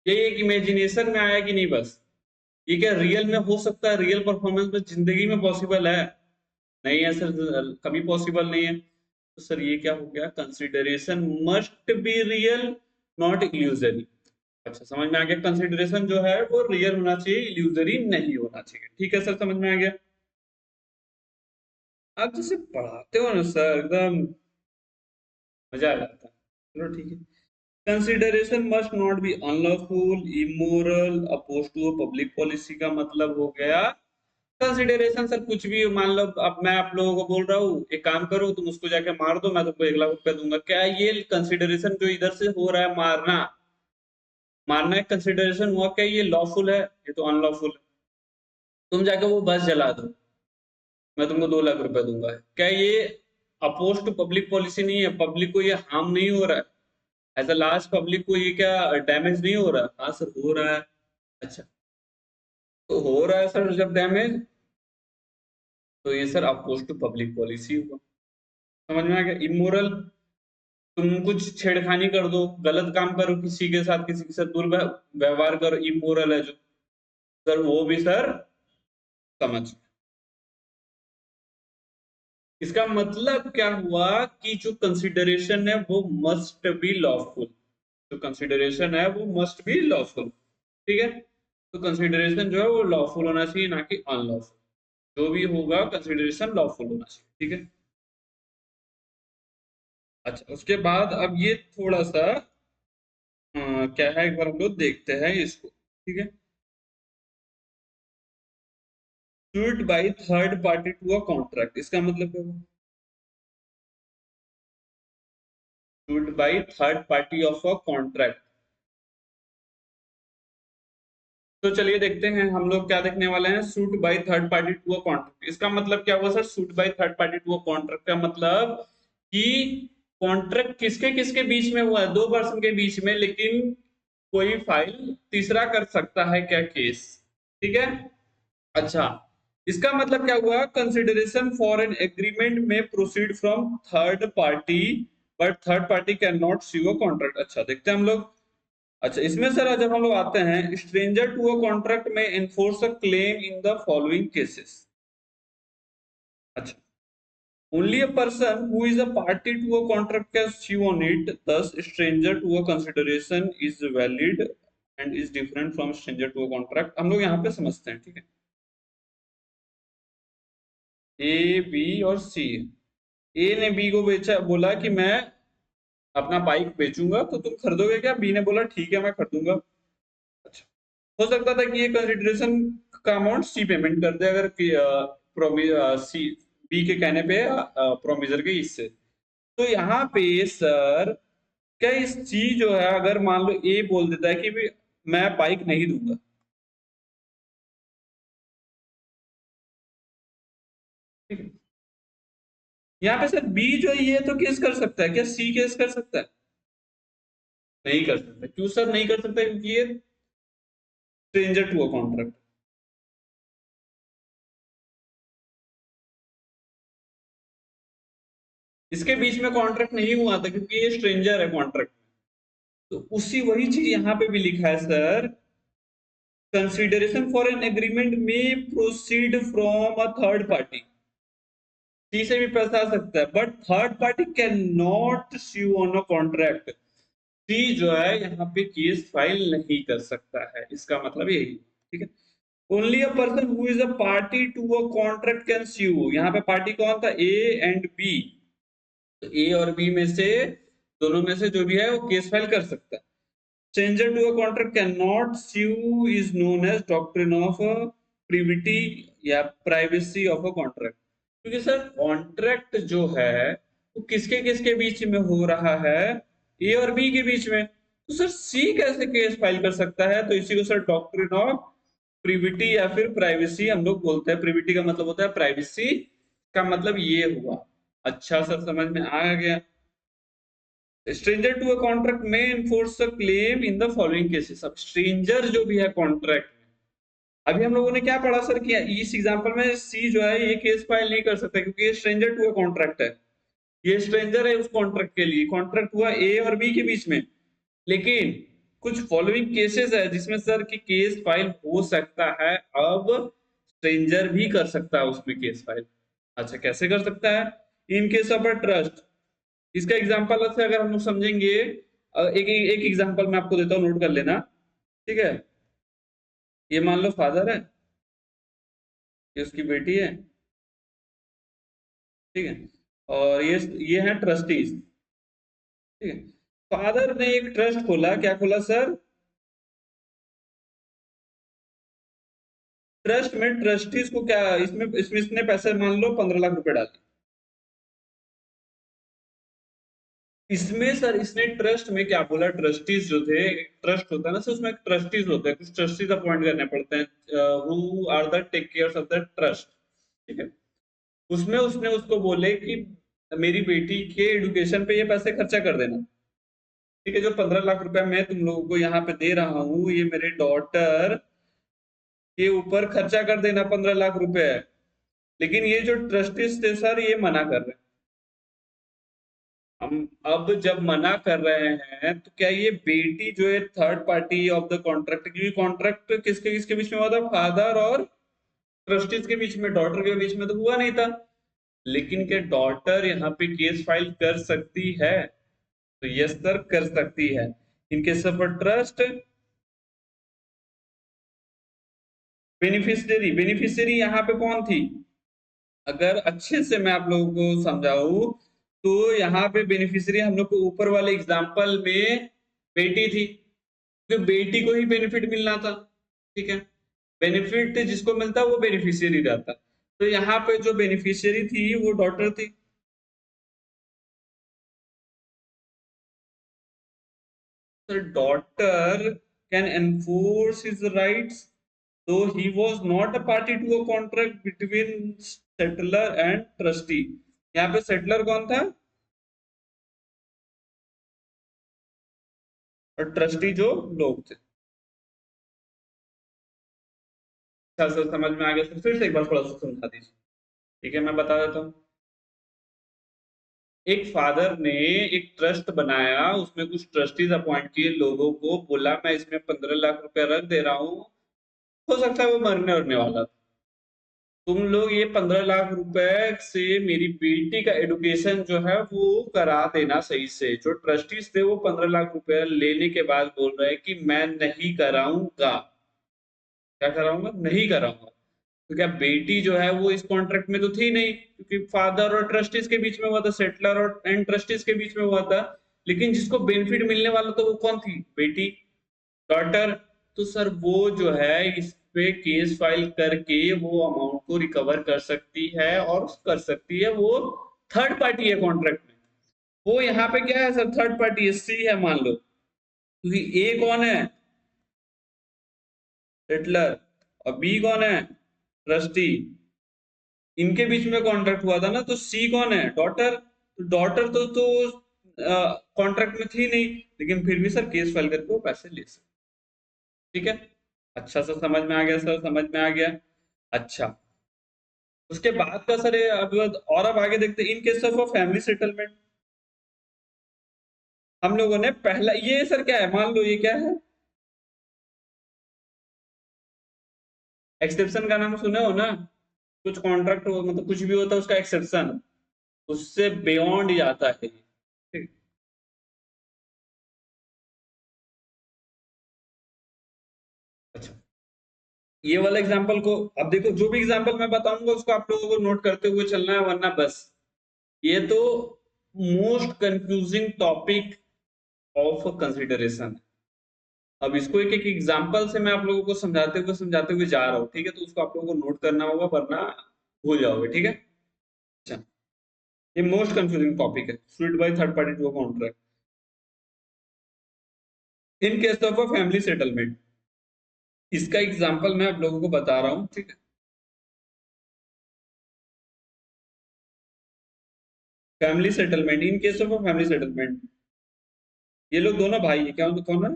[SPEAKER 1] ये एक इमेजिनेशन में आया कि नहीं बस, ये क्या रियल में हो सकता है, रियल परफॉर्मेंस में जिंदगी में पॉसिबल है, नहीं है सर, कभी पॉसिबल नहीं है। तो सर ये क्या हो गया, consideration must be real not illusory. अच्छा समझ में आ गया, कंसिडरेशन जो है वो रियल होना चाहिए, इल्यूजरी नहीं होना चाहिए, ठीक है सर समझ में आ गया। आप जैसे पढ़ाते हो ना सर एकदम मजा आ जाता है, चलो ठीक है। Consideration must not be unlawful immoral oppose to public policy का मतलब हो गया कंसिडरेशन सर कुछ भी मान लो, अब मैं आप लोगों को बोल रहा हूँ एक काम करो, तुम उसको जाके मार दो, मैं तुमको 1 लाख रुपए दूंगा, क्या ये कंसिडरेशन जो इधर से हो रहा है मारना, मारना एक कंसिडरेशन हुआ, क्या ये लॉफुल है? ये तो अनलॉफुल है। तुम जाके वो बस जला दो, मैं तुमको 2 लाख रुपए दूंगा, क्या ये अपोज टू पब्लिक पॉलिसी नहीं है? पब्लिक को ये हार्म नहीं हो रहा है? एज अ लास्ट पब्लिक को ये क्या डैमेज नहीं हो रहा? हाँ सर हो रहा है। अच्छा, तो हो रहा है सर जब डैमेज, तो ये sir oppose to public policy हुआ। समझ में आ गया? इमोरल, तुम कुछ छेड़खानी कर दो, गलत काम करो, किसी के साथ दुर्व्यवहार करो, इमोरल है जो, सर वो भी सर समझ। इसका मतलब क्या हुआ कि जो कंसिडरेशन है वो मस्ट बी लॉफुल, जो कंसिडरेशन है वो मस्ट बी लॉफुल। ठीक है, तो कंसिडरेशन जो है वो लॉफुल होना चाहिए, ना कि अनलॉफुल। जो भी होगा कंसिडरेशन लॉफुल होना चाहिए। ठीक है। अच्छा, उसके बाद अब ये थोड़ा सा क्या है, एक बार हम लोग देखते हैं इसको। ठीक है, sued by third party to a contract, इसका मतलब क्या हुआ? sued by third party of a contract। तो चलिए देखते हैं हम लोग क्या देखने वाले हैं, sued by third party to a contract, इसका मतलब क्या हुआ sir? sued by third party to a contract का मतलब कि कॉन्ट्रैक्ट किसके किसके बीच में हुआ है? 2 पर्सन के बीच में, लेकिन कोई फाइल तीसरा कर सकता है क्या केस? ठीक है। अच्छा, इसका मतलब क्या हुआ? कंसिडरेशन फॉर एन एग्रीमेंट में proceed from third party, but third party can not sue a contract. अच्छा, देखते हैं हम लोग। अच्छा, इसमें सर जब हम लोग आते हैं, स्ट्रेंजर टू अ कॉन्ट्रैक्ट में enforce a claim in the following cases. अच्छा, only a person who is a party to a contract can sue on it, thus stranger to a consideration is valid and is different from stranger to a contract। हम लोग यहाँ पे समझते हैं। ठीक है, A B और सी। ए ने बी को बेचा, बोला कि मैं अपना बाइक बेचूंगा, तो तुम खरीदोगे क्या? बी ने बोला ठीक है मैं खरीदूंगा। अच्छा, हो सकता था कि ये कंसिडरेशन का अमाउंट सी पेमेंट कर दे, अगर सी बी के कहने पे प्रोमिजर के हिस्से। तो यहाँ पे सर, क्या इस सी जो है, अगर मान लो ए बोल देता है कि भी मैं बाइक नहीं दूंगा, ठीक है, यहाँ पे सर बी जो है ये तो केस कर सकता है, क्या सी केस कर सकता है? नहीं कर सकता। क्यों सर नहीं कर सकता? क्योंकि ये स्ट्रेंजर टू अ कॉन्ट्रैक्ट, इसके बीच में कॉन्ट्रैक्ट नहीं हुआ था, क्योंकि ये स्ट्रेंजर है कॉन्ट्रैक्ट। तो उसी वही चीज यहाँ पे भी लिखा है sir, consideration for an agreement में proceed from a third party. C से भी पैसा आ सकता है, but third party can not sue on a contract. C जो है यहाँ पे केस फाइल नहीं कर सकता है, इसका मतलब यही। ठीक है, only a person who is a party to a contract can sue। यहाँ पे पार्टी कौन था? A and B. तो ए और बी में से, दोनों में से जो भी है वो केस फाइल कर सकता है। Stranger to a contract cannot sue is known as doctrine of privity या privacy of a contract। क्योंकि सर कॉन्ट्रैक्ट जो है वो किसके किसके बीच में हो रहा है? ए और बी के बीच में। तो सर सी कैसे केस फाइल कर सकता है? तो इसी को सर डॉक्ट्रिन ऑफ प्रिविटी या फिर प्राइवेसी हम लोग बोलते हैं। प्रिविटी का मतलब होता है प्राइवेसी, का मतलब ये हुआ। अच्छा सर, समझ में आ गया। स्ट्रेंजर टू अ कॉन्ट्रैक्ट में enforce a claim in the following cases. अब स्ट्रेंजर जो भी है कॉन्ट्रैक्ट में, अभी हम लोगों ने क्या पढ़ा सर, किया इस एग्जांपल में सी जो है ये केस फाइल नहीं कर सकता, क्योंकि ये स्ट्रेंजर टू अ कॉन्ट्रैक्ट है। ये स्ट्रेंजर है उस कॉन्ट्रैक्ट के लिए, कॉन्ट्रैक्ट हुआ ए और बी के बीच में। लेकिन कुछ फॉलोइंग केसेस है जिसमें सर की केस फाइल हो सकता है। अब स्ट्रेंजर भी कर सकता है उसमें केस फाइल। अच्छा, कैसे कर सकता है? इन केस ऑफ अ ट्रस्ट। इसका एग्जांपल से अगर हम लोग समझेंगे, एक एक एग्जांपल मैं आपको देता हूँ, नोट कर लेना। ठीक है, ये मान लो फादर है, ये उसकी बेटी है, ठीक है, और ये है ट्रस्टीज। ठीक है, फादर ने एक ट्रस्ट खोला, क्या खोला सर? ट्रस्ट में ट्रस्टीज को क्या, इसमें इसमें इसने पैसे मान लो 15 लाख रुपए डाले इसमें सर। इसने ट्रस्ट में क्या बोला, ट्रस्टीज जो थे, ट्रस्ट होता है ना सर, उसमें ट्रस्टीज होते हैं, कुछ ट्रस्टीज अपॉइंट करने पड़ते हैं, who are the take care of the trust, ठीक है। उसमें उसने उसको बोले कि मेरी बेटी के एडुकेशन पे ये पैसे खर्चा कर देना, ठीक है। जो 15 लाख रुपए मैं तुम लोगों को यहाँ पे दे रहा हूँ, ये मेरे डॉटर के ऊपर खर्चा कर देना 15 लाख रुपए। लेकिन ये जो ट्रस्टीज थे सर, ये मना कर रहे हैं। हम अब जब मना कर रहे हैं तो क्या ये बेटी जो है third party of the contract, क्योंकि कॉन्ट्रैक्ट किसके किसके बीच में हुआ था, फादर और ट्रस्टीज के बीच में, डॉटर के बीच में तो हुआ नहीं था। लेकिन क्या डॉटर यहाँ पे केस फाइल कर सकती है? तो यस सर, कर सकती है। इन case of trust, beneficiary, beneficiary यहाँ पे कौन थी? अगर अच्छे से मैं आप लोगों को समझाऊं तो यहाँ पे बेनिफिशियरी हम लोग को ऊपर वाले एग्जाम्पल में बेटी थी, तो बेटी को ही बेनिफिट मिलना था, ठीक है। बेनिफिट जिसको मिलता वो बेनिफिशियरी रहता, तो यहाँ पे जो बेनिफिशियरी थी वो डॉटर थी। The daughter can enforce his rights, though he was not a party to a contract between settler and trustee। यहाँ पे सेटलर कौन था और ट्रस्टी जो लोग थे। अच्छा सर, समझ में आ गया सर, फिर से एक बार थोड़ा सा समझा दीजिए। ठीक है, मैं बता देता हूँ। एक फादर ने एक ट्रस्ट बनाया, उसमें कुछ ट्रस्टीज अपॉइंट किए, लोगों को बोला मैं इसमें 15 लाख रुपए रख दे रहा हूँ, हो सकता है वो मरने उरने वाला था, तुम लोग ये 15 लाख रुपए से मेरी बेटी का एडुकेशन जो है वो करा देना सही से। जो ट्रस्टीज थे वो 15 लाख रुपए लेने के बाद बोल रहे हैं कि मैं नहीं कराऊंगा। क्या कराऊंगा? नहीं कराऊंगा। तो क्या बेटी जो है वो इस कॉन्ट्रैक्ट में तो थी नहीं, क्योंकि फादर और ट्रस्टीज के बीच में हुआ था, सेटलर और एंड ट्रस्टीज के बीच में हुआ था। लेकिन जिसको बेनिफिट मिलने वाला था वो कौन थी? बेटी, डॉटर। तो सर वो जो है इस पे केस फाइल करके वो अमाउंट को रिकवर कर सकती है, और कर सकती है, वो थर्ड पार्टी है कॉन्ट्रैक्ट में। वो यहाँ पे क्या है सर, थर्ड पार्टी है, सी है मान लो, क्योंकि ए कौन है? सेटलर। और बी कौन है? ट्रस्टी। इनके बीच में कॉन्ट्रैक्ट हुआ था ना, तो सी कौन है? डॉटर। तो डॉटर तो कॉन्ट्रैक्ट में थी नहीं, लेकिन फिर भी सर केस फाइल करके वो पैसे ले सकते, ठीक है। अच्छा सर, समझ में आ गया सर, समझ में आ गया। अच्छा, उसके बाद का सर अब, और अब आगे देखते हैं इन केस ऑफ फैमिली सेटलमेंट। हम लोगों ने पहला, ये सर क्या है, मान लो ये क्या है, एक्सेप्शन का नाम सुने हो ना? कुछ कॉन्ट्रैक्ट हो, मतलब कुछ भी होता है उसका एक्सेप्शन, उससे बियॉन्ड जाता है, ठीक। अच्छा, ये वाला एग्जांपल को अब देखो, जो भी एग्जांपल मैं बताऊंगा उसको आप लोगों को नोट करते हुए चलना है, वरना बस ये तो most confusing topic of consideration. अब इसको एक एक एग्जांपल से मैं आप लोगों को समझाते हुए जा रहा हूँ, ठीक है। तो उसको आप लोगों को नोट करना होगा, वरना भूल जाओगे, ठीक है। अच्छा, ये मोस्ट कंफ्यूजिंग टॉपिक है, suit by third party to contract in case of a family settlement. इसका एग्जांपल मैं आप लोगों को बता रहा हूँ, ठीक है। Family settlement, in case of a family settlement, ये लोग दोनों भाई है, क्या कौन है?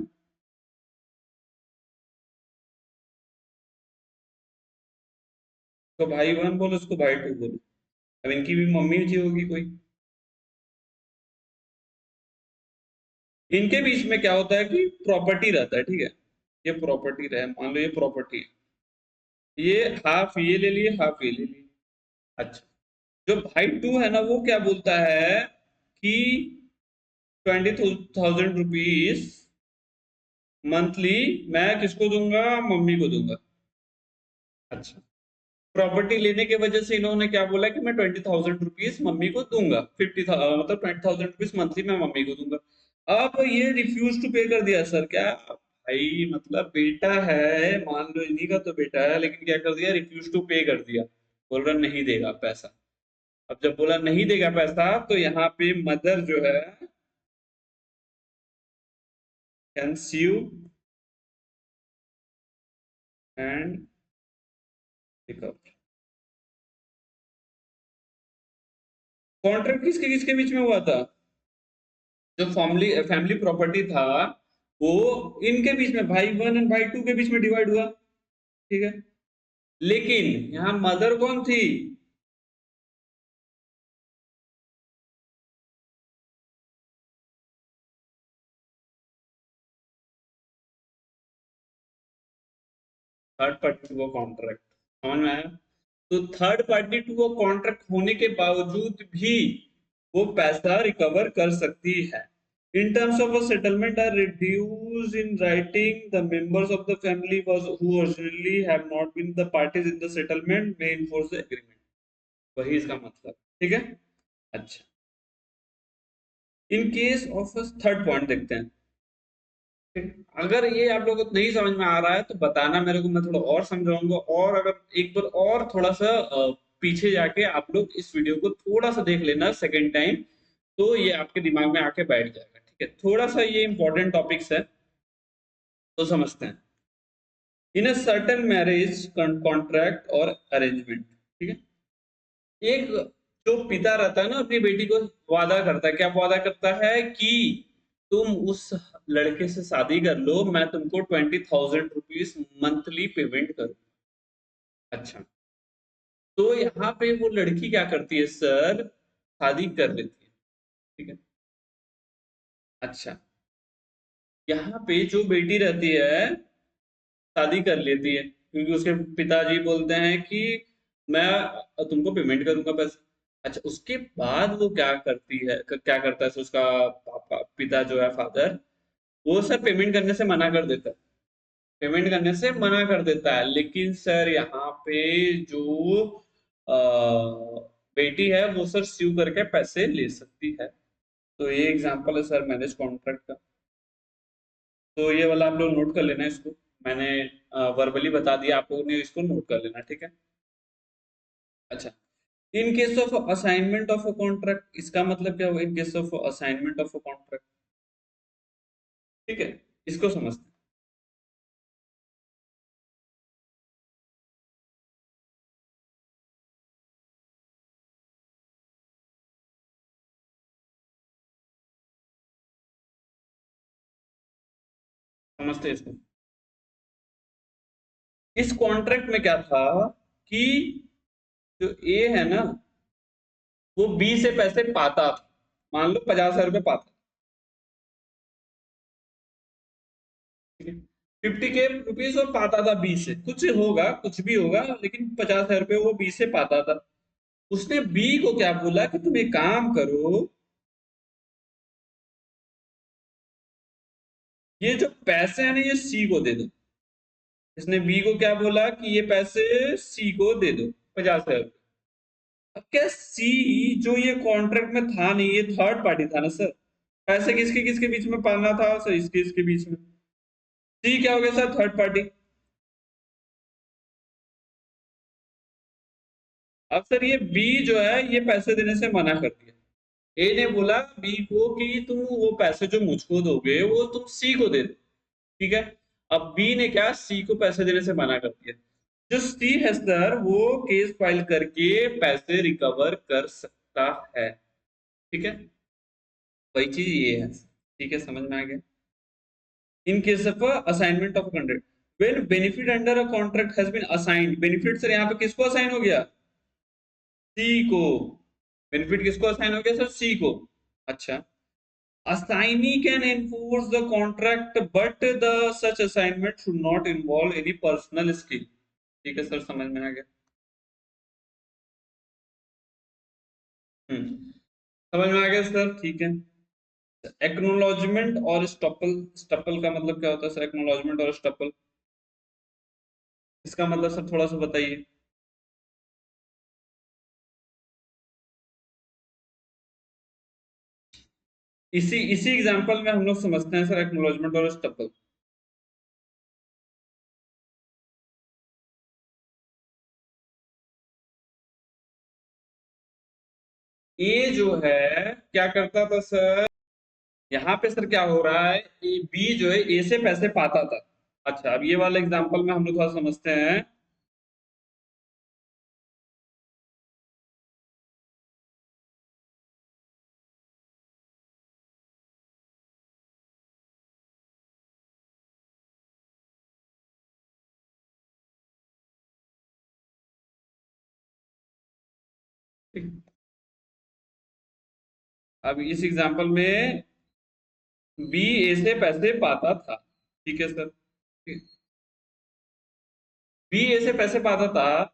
[SPEAKER 1] तो भाई वन बोलो, उसको भाई टू बोलो। अब इनकी भी मम्मी जी होगी कोई। इनके बीच में क्या होता है कि प्रॉपर्टी रहता है, ठीक है। ये प्रॉपर्टी रहे, मान लो ये प्रॉपर्टी है, ये हाफ ये ले लिए, हाफ ये ले लिए। अच्छा, जो भाई टू है ना, वो क्या बोलता है कि 20,000 रुपीज मंथली मैं किसको दूंगा? मम्मी को दूंगा। अच्छा, प्रॉपर्टी लेने के वजह से इन्होंने क्या बोला कि मैं 20,000 रुपीज मम्मी को दूंगा, मतलब 20,000 रुपीज मंथली मैं मम्मी को दूंगा। अब ये रिफ्यूज टू पे कर दिया सर, क्या भाई मतलब बेटा है, मान लो इन्हीं का तो बेटा है, लेकिन क्या कर दिया, रिफ्यूज टू पे कर दिया, बोल रहा नहीं देगा पैसा। अब जब बोला नहीं देगा पैसा तो यहाँ पे मदर जो है can sue and recover। Contract किसके किसके बीच में हुआ था? जो फैमिली फैमिली प्रॉपर्टी था वो इनके बीच में, भाई वन एंड भाई टू के बीच में डिवाइड हुआ, ठीक है। लेकिन यहाँ मदर कौन थी? Third party to a contract, समझ में आया? तो third party to a contract होने के बावजूद भी वो पैसा रिकवर कर सकती है। In terms of a settlement are reduced in writing, the members of the family was who originally have not been the parties in the settlement may enforce the agreement। वही इसका मतलब, ठीक है। अच्छा, इन केस ऑफ थर्ड पॉइंट देखते हैं, ठीक? अगर ये आप लोगों को नहीं समझ में आ रहा है तो बताना मेरे को, मैं थोड़ा और समझाऊंगा। और अगर एक बार और थोड़ा सा पीछे जाके आप लोग इस वीडियो को थोड़ा सा देख लेना सेकेंड टाइम, तो ये आपके दिमाग में आके बैठ जाएगा, ठीक है। थोड़ा सा ये इंपॉर्टेंट टॉपिक्स है, तो समझते हैं। इन अ सर्टेन मैरिज कॉन्ट्रैक्ट और अरेंजमेंट, ठीक है, एक जो पिता रहता है ना अपनी बेटी को वादा करता है, क्या वादा करता है कि तुम उस लड़के से शादी कर लो, मैं तुमको 20,000 रुपीज मंथली पेमेंट करूँ। अच्छा, तो यहाँ पे वो लड़की क्या करती है सर, शादी कर लेती है, ठीक है। अच्छा, यहाँ पे जो बेटी रहती है शादी कर लेती है क्योंकि उसके पिताजी बोलते हैं कि मैं तुमको पेमेंट करूंगा पैसे। अच्छा, उसके बाद वो क्या करती है, क्या करता है उसका पापा, पिता जो है फादर, वो सर पेमेंट करने से मना कर देता है, पेमेंट करने से मना कर देता है। लेकिन सर यहाँ पे जो बेटी है वो सर स्यू करके पैसे ले सकती है। तो ये एग्जांपल है सर मैरिज कॉन्ट्रैक्ट का। तो ये वाला आप लोग नोट कर लेना इसको, मैंने वर्बली बता दिया, आप लोगों ने इसको नोट कर लेना, ठीक है। अच्छा, इन case of assignment of a contract, इसका मतलब क्या हुआ, इन case of assignment of a contract, ठीक है, इसको समझते हैं। समझते हैं इसको। इस कॉन्ट्रैक्ट में क्या था कि जो ए है ना वो बी से पैसे पाता था, मान लो 50,000 रुपये पाता, ठीक है। 50 के रुपीज वो पाता था बी से, कुछ होगा कुछ भी होगा, लेकिन 50,000 रुपये वो बी से पाता था। उसने बी को क्या बोला कि तुम एक काम करो, ये जो पैसे हैं ना ये सी को दे दो। इसने बी को क्या बोला कि ये पैसे सी को दे दो, 50,000। अब क्या सी, जो ये कॉन्ट्रैक्ट में था नहीं, ये थर्ड पार्टी था ना सर, पैसे किसके किसके बीच में पाना था सर, इसके इसके बीच में। सी क्या हो गया सर, थर्ड पार्टी। अब सर ये बी जो है ये पैसे देने से मना कर दिया। ए ने बोला बी को कि तुम वो पैसे जो मुझको दोगे वो तुम सी को दे दो, ठीक है। अब बी ने क्या, सी को पैसे देने से मना कर दिया। जो सी है सर वो केस फाइल करके पैसे रिकवर कर सकता है, ठीक है। वही चीज ये है, ठीक है, समझ में आ गया। In case of assignment of contract, when benefit under a contract has been assigned, benefit sir यहाँ पे किसको असाइन हो गया, सी को। बेनिफिट किसको असाइन हो गया सर, सी को। अच्छा, assignee can enforce the contract but the such assignment should not involve any personal skill, ठीक है सर, समझ में आ गया। समझ में आ गया सर, ठीक है। एक्नोलॉजमेंट और स्टपल, स्टपल का मतलब क्या होता है सर, एक्नोलॉजमेंट और स्टपल, इसका मतलब सर थोड़ा सा बताइए। इसी इसी एग्जांपल में हम लोग समझते हैं सर एक्नोलॉजमेंट और स्टपल। ए जो है क्या करता था सर, यहाँ पे सर क्या हो रहा है, बी जो है ए से पैसे पाता था। अच्छा, अब ये वाला एग्जांपल में हम लोग थोड़ा समझते हैं। अब इस एग्जांपल में बी ए से पैसे पाता था, ठीक है सर। बी ए से पैसे पाता था,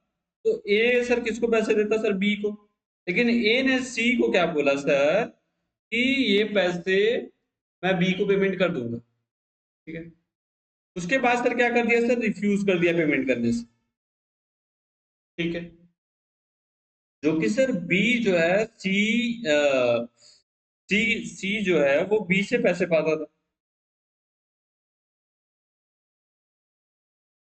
[SPEAKER 1] तो ए सर किसको पैसे देता सर, बी को। लेकिन ए ने सी को क्या बोला सर कि ये पैसे मैं बी को पेमेंट कर दूंगा, ठीक है। उसके बाद सर क्या कर दिया सर, रिफ्यूज कर दिया पेमेंट करने से, ठीक है। जो कि सर बी जो है सी जो है वो बी से पैसे पाता था।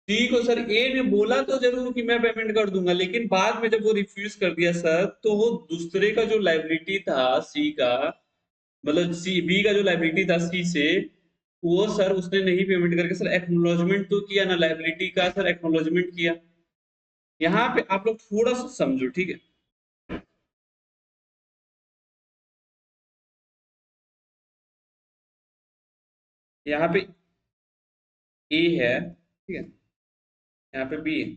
[SPEAKER 1] सी को सर ए ने बोला तो जरूर कि मैं पेमेंट कर दूंगा, लेकिन बाद में जब वो रिफ्यूज कर दिया सर, तो वो दूसरे का जो लाइबिलिटी था सी का, मतलब सी बी का जो लाइबिलिटी था सी से, वो सर उसने नहीं पेमेंट करके सर एक्नोलॉजमेंट तो किया ना, लाइबिलिटी का सर एक्नोलॉजमेंट किया। यहाँ पे आप लोग थोड़ा सा समझो, ठीक है। यहाँ पे ए है, ठीक है, यहाँ पे बी है।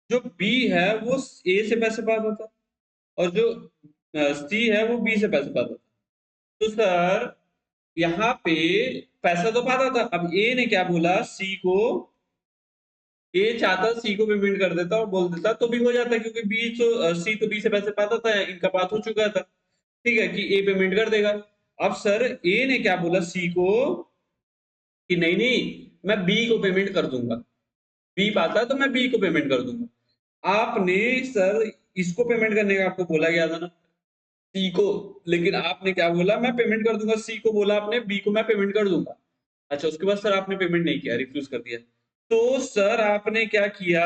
[SPEAKER 1] जो बी है वो ए से पैसे पाता था, और जो सी है वो बी से पैसे पाता था। तो सर यहाँ पे पैसा तो पाता था, अब ए ने क्या बोला सी को, ए चाहता सी को पेमेंट कर देता और बोल देता तो भी हो जाता, क्योंकि बी तो सी तो बी से पैसे पाता था, इनका बात हो चुका था, ठीक है, कि ए पेमेंट कर देगा। अब सर ए ने क्या बोला सी को कि नहीं नहीं, मैं बी को पेमेंट कर दूंगा, बी पाता तो मैं बी को पेमेंट कर दूंगा। आपने सर इसको पेमेंट करने का आपको बोला गया था ना, सी को, लेकिन आपने क्या बोला, मैं पेमेंट कर दूंगा, सी को बोला आपने बी को मैं पेमेंट कर दूंगा। अच्छा, उसके बाद सर आपने पेमेंट नहीं किया, रिफ्यूज कर दिया। तो सर आपने क्या किया,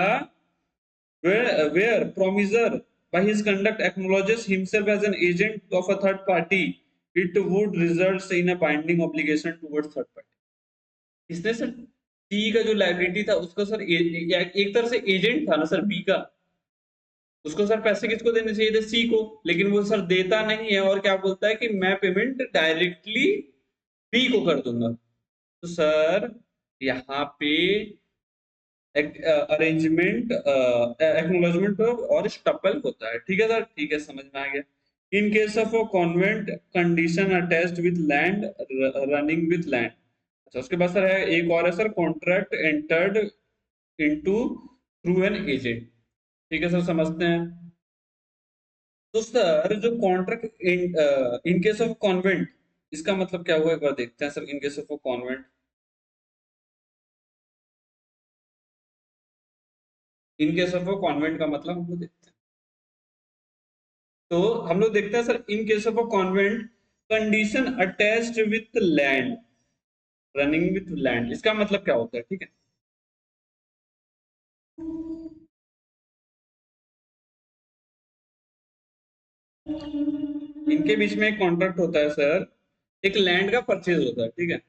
[SPEAKER 1] where promiser by his conduct acknowledges himself as an agent of a third party, it would result in a binding obligation towards third party। इसने सर सी का जो लाइबिलिटी था उसका सर एक तरह से एजेंट था ना सर बी का, उसको सर पैसे किसको देने चाहिए थे, सी को, लेकिन वो सर देता नहीं है और क्या बोलता है कि मैं पेमेंट डायरेक्टली बी को कर दूंगा। तो सर यहाँ पे अरेंजमेंट एक्नोलॉजमेंट और स्टपल होता है, ठीक है सर, ठीक है, समझ में आ गया। In case of convent condition attached with land, running with land. अच्छा, उसके बाद सर है एक और है sir, contract entered into through an agent, ठीक है सर, समझते हैं। तो सर जो contract in case of convent, इसका मतलब क्या हुआ एक बार देखते हैं sir, in case of convent, in case of convent का मतलब हम लोग देखते हैं। तो हम लोग देखते हैं sir, in case of a convent condition attached with land, running with land, इसका मतलब क्या होता है, ठीक है। इनके बीच में एक कॉन्ट्रैक्ट होता है सर, एक लैंड का परचेज होता है, ठीक है।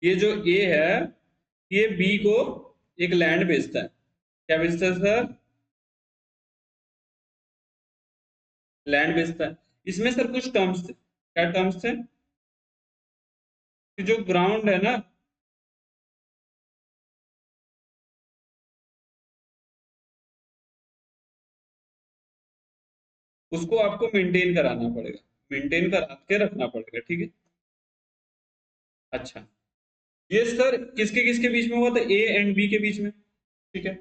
[SPEAKER 1] ये जो ए है, ये बी को एक लैंड बेचता है, क्या बेचता है सर, लैंड बेचता है। इसमें सर कुछ टर्म्स थे, क्या टर्म्स थे, कि जो ग्राउंड है ना, उसको आपको मेंटेन कराना पड़ेगा, मेंटेन करा के रखना पड़ेगा, ठीक है। अच्छा, ये सर किसके किसके बीच में हुआ था, ए एंड बी के बीच में, ठीक है।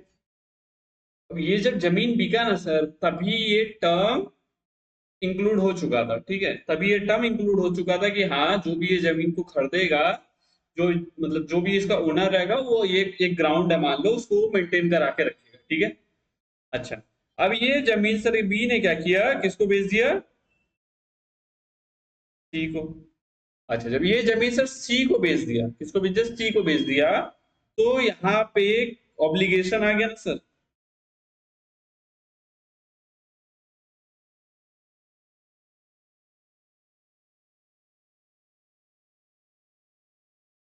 [SPEAKER 1] अब ये जब जमीन बिका ना सर, तभी ये टर्म इंक्लूड हो चुका था, ठीक है, तभी ये टर्म इंक्लूड हो चुका था कि हाँ, जो भी ये जमीन को खरीदेगा, जो मतलब जो भी इसका ओनर रहेगा, वो ये एक ग्राउंड है मान लो, उसको मेंटेन करा के रखेगा, ठीक है। अच्छा, अब ये जमीन सर बी ने क्या किया, किसको बेच दिया, सी को। अच्छा, जब ये जमीन सर सी को बेच दिया, किसको बेच दिया, सी को बेच दिया, तो यहाँ पे ऑब्लिगेशन आ गया ना सर।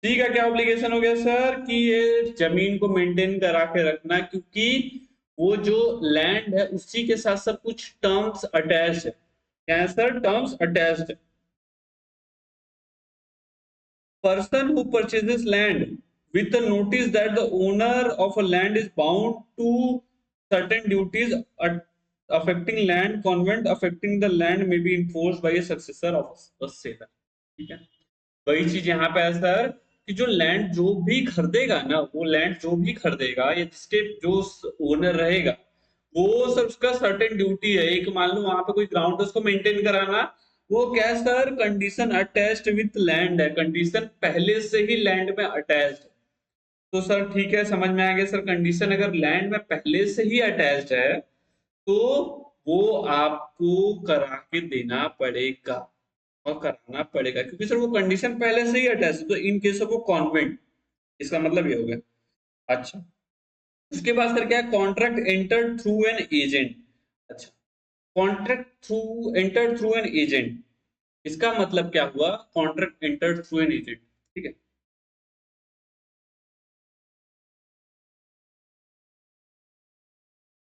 [SPEAKER 1] सी का क्या ऑब्लिगेशन हो गया सर, कि ये जमीन को मेंटेन करा के रखना, क्योंकि वो जो लैंड है उसी के साथ साथ कुछ टर्म्स अटैच है। क्या है सर, टर्म्स अटैच्ड है। Person who purchases land with the notice that the owner of a land is bound to certain duties affecting land, convent affecting the land may be enforced by a successor of a seller। ठीक है, वही चीज यहाँ पे है sir, कि जो land जो भी खरीदेगा ना, वो लैंड जो भी खरीदेगा या जिसके जो ओनर रहेगा, वो सर उसका सर्टेन ड्यूटी है। एक मान लो वहां पे कोई ग्राउंड है, उसको मेंटेन कराना, वो क्या है sir, condition attached with land है, कंडीशन पहले से ही लैंड में अटैच्ड है। तो सर ठीक है, समझ में आ गया सर, कंडीशन अगर लैंड में पहले से ही अटैच्ड है तो वो आपको करा के देना पड़ेगा और कराना पड़ेगा, क्योंकि सर वो कंडीशन पहले से ही अटैच है। तो इन केस ऑफ कॉन्वेंट, इसका मतलब ये हो गया। अच्छा, उसके बाद सर क्या है, contract entered through an agent. अच्छा, contract through entered through an agent, इसका मतलब क्या हुआ, contract entered through an agent. ठीक है,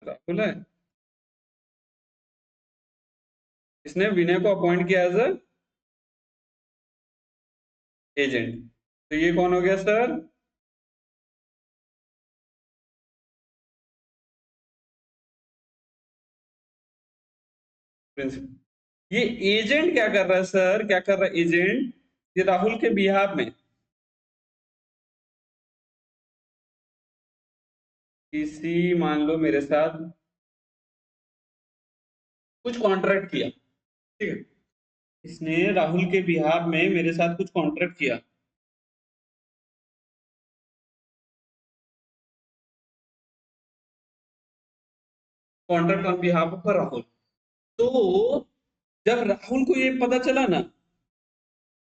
[SPEAKER 1] राहुल है, इसने विनय को अपॉइंट किया एज अ एजेंट। तो ये कौन हो गया सर, प्रिंसिपल। ये एजेंट क्या कर रहा है सर, क्या कर रहा है एजेंट, ये राहुल के बिहाफ में किसी, मान लो मेरे साथ कुछ कॉन्ट्रैक्ट किया। ठीक है, इसने राहुल के बिहाफ में मेरे साथ कुछ कॉन्ट्रैक्ट किया, contract on behalf of Rahul. तो जब राहुल को ये पता चला ना,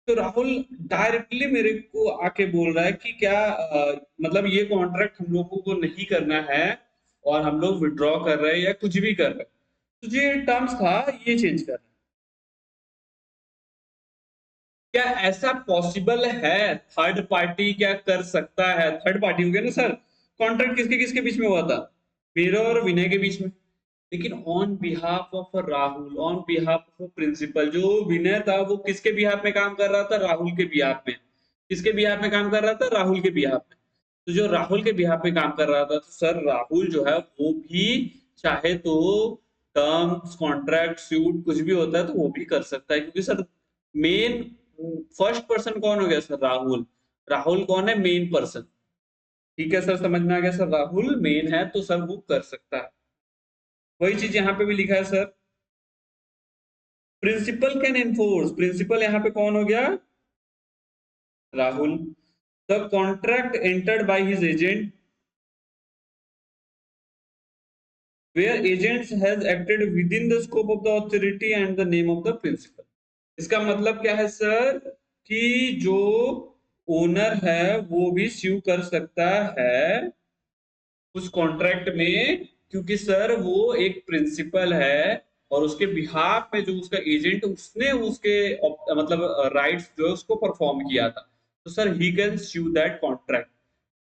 [SPEAKER 1] तो राहुल डायरेक्टली मेरे को आके बोल रहा है कि क्या मतलब ये कॉन्ट्रैक्ट हम लोगों को नहीं करना है और हम लोग विड्रॉ कर रहे हैं या कुछ भी कर रहे हैं, तो जो ये टर्म्स था ये चेंज कर रहे हैं। क्या ऐसा पॉसिबल है, थर्ड पार्टी क्या कर सकता है, थर्ड पार्टी हो गया ना सर, कॉन्ट्रैक्ट किसके किसके बीच में हुआ था, मेरे और विनय के बीच में। लेकिन on behalf of Rahul, on behalf of principal, जो विनय था वो किसके बिहाफ में काम कर रहा था, राहुल के बिहाफ में। किसके बिहाफ में काम कर रहा था, राहुल के बिहाफ में। तो जो राहुल के बिहाफ में काम कर रहा था, तो सर राहुल जो है वो भी चाहे तो टर्म्स कॉन्ट्रैक्ट सूट कुछ भी होता है तो वो भी कर सकता है, क्योंकि सर मेन फर्स्ट पर्सन कौन हो गया सर, राहुल। राहुल कौन है, मेन पर्सन। ठीक है सर, समझ में आ गया सर, राहुल मेन है तो सर वो कर सकता है। वही चीज यहाँ पे भी लिखा है sir, principal can enforce, principal यहाँ पे कौन हो गया, Rahul. The contract entered by his agent where agents has acted within the scope of the authority and the name of the principal। इसका मतलब क्या है सर, कि जो ओनर है वो भी स्यू कर सकता है उस कॉन्ट्रैक्ट में, क्योंकि सर वो एक प्रिंसिपल है और उसके बिहाफ में जो उसका एजेंट, उसने उसके मतलब राइट्स जो है उसको परफॉर्म किया था, तो sir he can sue that contract.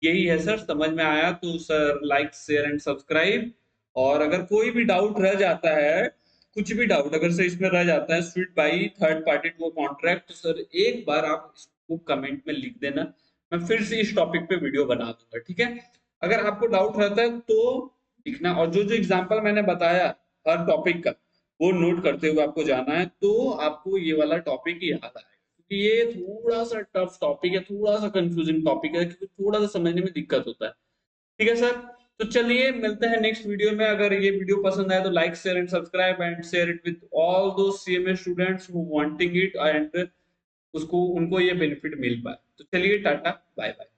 [SPEAKER 1] यही है सर, समझ में आया तो sir like share and subscribe. और अगर कोई भी डाउट रह जाता है, कुछ भी डाउट अगर से इसमें रह जाता है suit by third party to contract, तो सर एक बार आप इसको कमेंट में लिख देना, मैं फिर से इस टॉपिक पे वीडियो बना दूंगा। ठीक है, अगर आपको डाउट रहता है तो लिखना, और जो जो एग्जांपल मैंने बताया हर टॉपिक का, वो नोट करते हुए आपको जाना है, तो आपको ये वाला टॉपिक याद आएगा, क्योंकि ये थोड़ा सा टफ टॉपिक है, थोड़ा सा कंफ्यूजिंग टॉपिक है, क्योंकि थोड़ा सा समझने में दिक्कत होता है। ठीक है सर, तो चलिए मिलते हैं नेक्स्ट वीडियो में। अगर ये वीडियो पसंद आए तो like share and subscribe and share it with all दो CMA students who wanting it, and उसको उनको ये बेनिफिट मिल पाए। तो चलिए टाटा, बाय बाय।